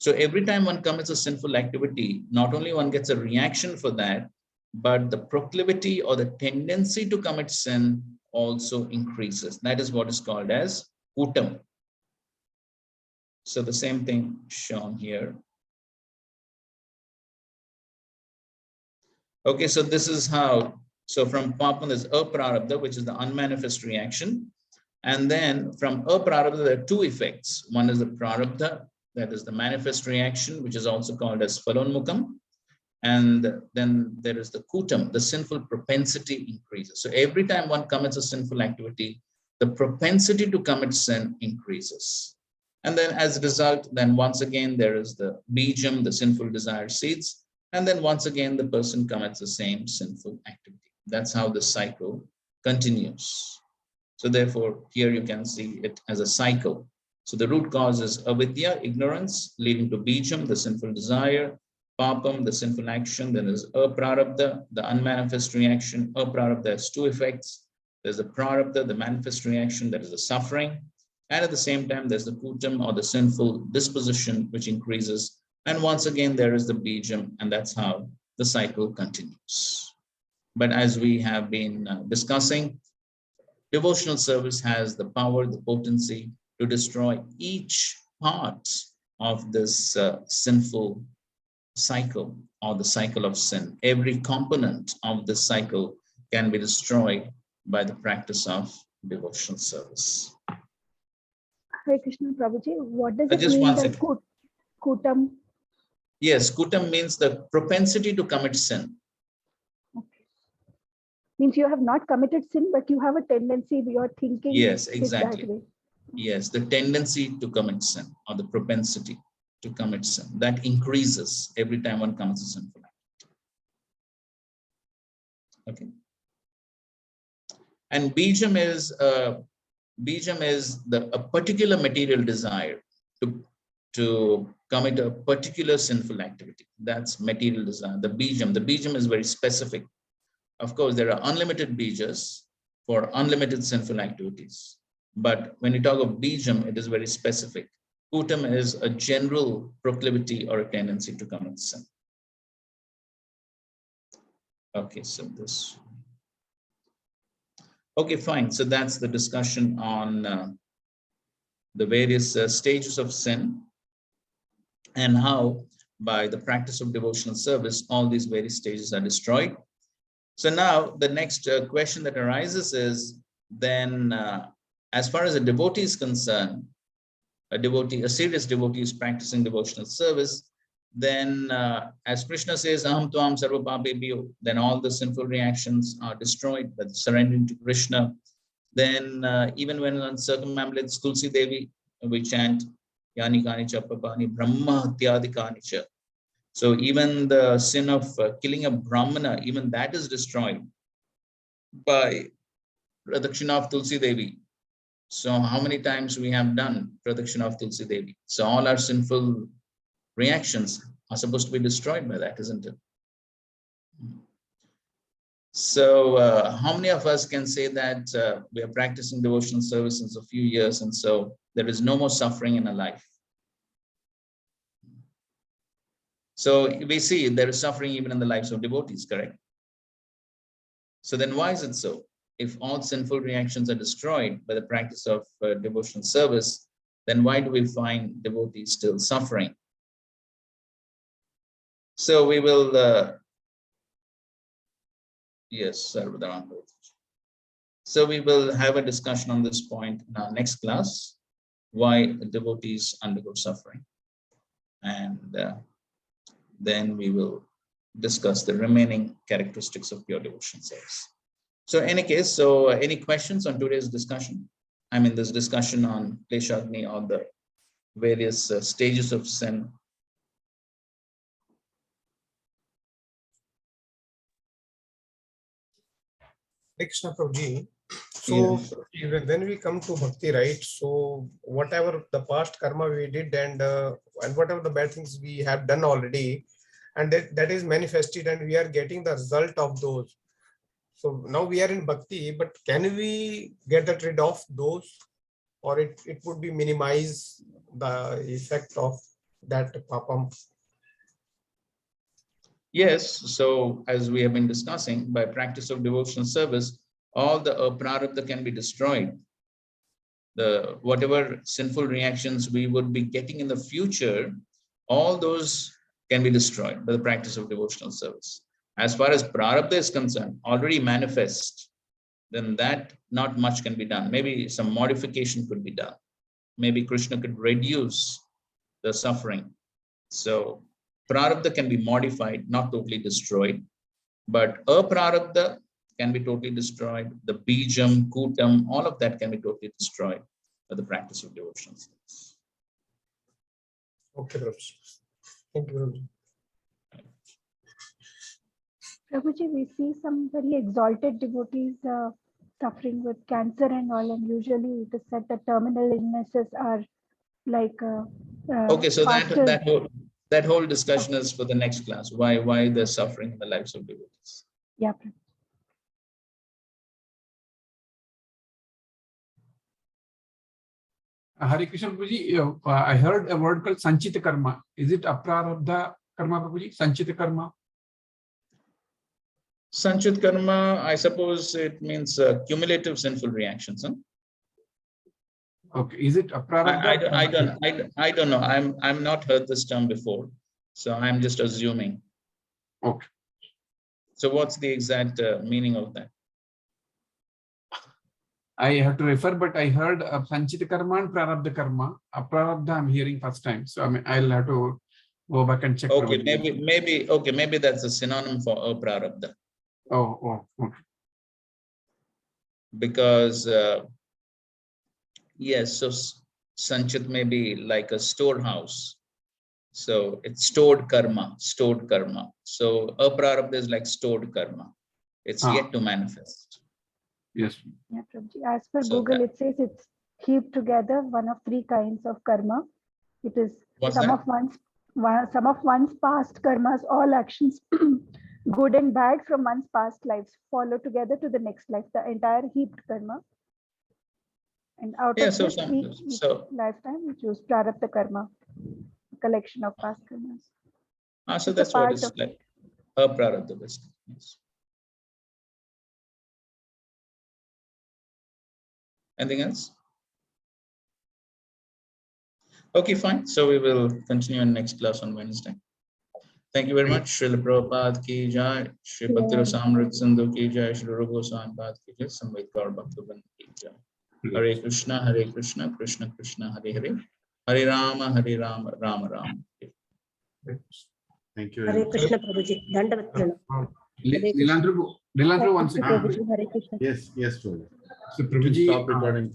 So every time one commits a sinful activity, not only one gets a reaction for that, but the proclivity or the tendency to commit sin also increases. That is what is called as kutam. So the same thing shown here. Okay, so this is how, so from papam there's aprarabdha, which is the unmanifest reaction. And then from aprarabdha, there are 2 effects. One is the prarabdha, that is the manifest reaction, which is also called as phalonmukam. And then there is the kutam, the sinful propensity increases. So every time one commits a sinful activity, the propensity to commit sin increases. And then as a result, then once again, there is the bijam, the sinful desire seeds. And then once again, the person commits the same sinful activity. That's how the cycle continues. So therefore, here you can see it as a cycle. So the root cause is avidya, ignorance, leading to bijam, the sinful desire, papam, the sinful action. Then there's aprarabdha, the unmanifest reaction. Aprarabdha has 2 effects. There's the prarabdha, the manifest reaction, that is the suffering. And at the same time, there's the kutam, or the sinful disposition, which increases. And once again, there is the bijam, and that's how the cycle continues. But as we have been discussing, devotional service has the power, the potency to destroy each part of this sinful cycle, or the cycle of sin. Every component of this cycle can be destroyed by the practice of devotional service. Hare Krishna Prabhuji, what does it Just mean one that second. kutam? Yes, kutam means the propensity to commit sin. Okay. Means you have not committed sin, but you have a tendency, your thinking Yes, is that exactly. way. Yes, the tendency to commit sin, or the propensity to commit sin, that increases every time one commits a sinful act. Okay. And bijam is a particular material desire to commit a particular sinful activity. That's material desire. The bijam is very specific. Of course, there are unlimited bijas for unlimited sinful activities. But when you talk of bijam, it is very specific. Kutam is a general proclivity or a tendency to commit sin. Okay, so this. Okay, fine. So that's the discussion on the various stages of sin, and how by the practice of devotional service, all these various stages are destroyed. So now the next question that arises is, then as far as a devotee is concerned, a serious devotee is practicing devotional service, then as Krishna says, aham tvam sarva papebhyo, then all the sinful reactions are destroyed by surrendering to Krishna. Then even when one circumambulates Tulsi Devi, we chant yani kani cha papani brahma hatyadi kani cha. So even the sin of killing a brahmana, even that is destroyed by pradakshina of Tulsi Devi. So how many times we have done pradakshina of Tulsi Devi? So all our sinful reactions are supposed to be destroyed by that, isn't it? So how many of us can say that we are practicing devotional service since a few years, and so there is no more suffering in our life? So we see there is suffering even in the lives of devotees, correct? So then why is it so? If all sinful reactions are destroyed by the practice of devotional service, then why do we find devotees still suffering? So we will, yes, Sarvadharma. So we will have a discussion on this point in our next class, why devotees undergo suffering. And then we will discuss the remaining characteristics of pure devotion service. So in any case, so any questions on today's discussion? I mean, this discussion on Kleshagni, on the various stages of sin. Krishna Prabhuji. So when we come to bhakti, right? So whatever the past karma we did and whatever the bad things we have done already, and that is manifested, and we are getting the result of those. So now we are in bhakti, but can we get rid of those, or it would be minimize the effect of that papam? Yes, so as we have been discussing, by practice of devotional service, all the prarabdha can be destroyed. The whatever sinful reactions we would be getting in the future, all those can be destroyed by the practice of devotional service. As far as prarabdha is concerned, already manifest, then that not much can be done. Maybe some modification could be done. Maybe Krishna could reduce the suffering. So prarabdha can be modified, not totally destroyed, but aprarabdha can be totally destroyed. The bijam, kutam, all of that can be totally destroyed by the practice of devotional service. Okay, Prabhuji. Thank you, Prabhuji. Prabhuji, we see some very exalted devotees suffering with cancer and all, and usually it is said that terminal illnesses are like okay, so that whole discussion is for the next class. Why they're suffering in the lives of devotees. Yeah. Hare Krishna Prabhuji, I heard a word called Sanchita Karma. Is it aprarabdha karma, Prabhuji? Sanchita Karma? Sanchita Karma, I suppose it means cumulative sinful reactions. Huh? Okay, is it aprarabdha? I don't know. I'm not heard this term before, so I'm just assuming. Okay. So what's the exact meaning of that? I have to refer, but I heard Sanchita Karma and Prarabdha Karma. Aprarabdha I'm hearing first time, so I mean I'll have to go back and check. Okay, maybe that's a synonym for aprarabdha. Oh, okay. Because yes, so Sanchit may be like a storehouse. So it's stored karma. So aprarabdha is like stored karma. It's yet to manifest. Yes. Yeah, Prabhuji. As per Google, it says it's heaped together one of three kinds of karma. It is some of one's past karmas, all actions, good and bad from one's past lives, follow together to the next life, the entire heaped karma. And out of this, each lifetime, we choose prarabdha karma, a collection of past karmas. So that's what it's like. Aprarabdha basically. Yes. Anything else? Okay, fine. So we will continue in next class on Wednesday. Thank you very much. Srila Prabhupada ki jai, Shri Bhakti Rasamrit Sindhu ki jai, Shri Rupa Goswami Pad ki jai, Samved Gaur Bhaktavan ki jai. Hare Krishna, Krishna Krishna, Hare Hare, Hare Rama, Rama Rama. Thank you. Hare Krishna Prabhuji. Dandavat Lilandru, one second. Hare Krishna. Yes, Prabhuji. So Prabhuji, stop recording.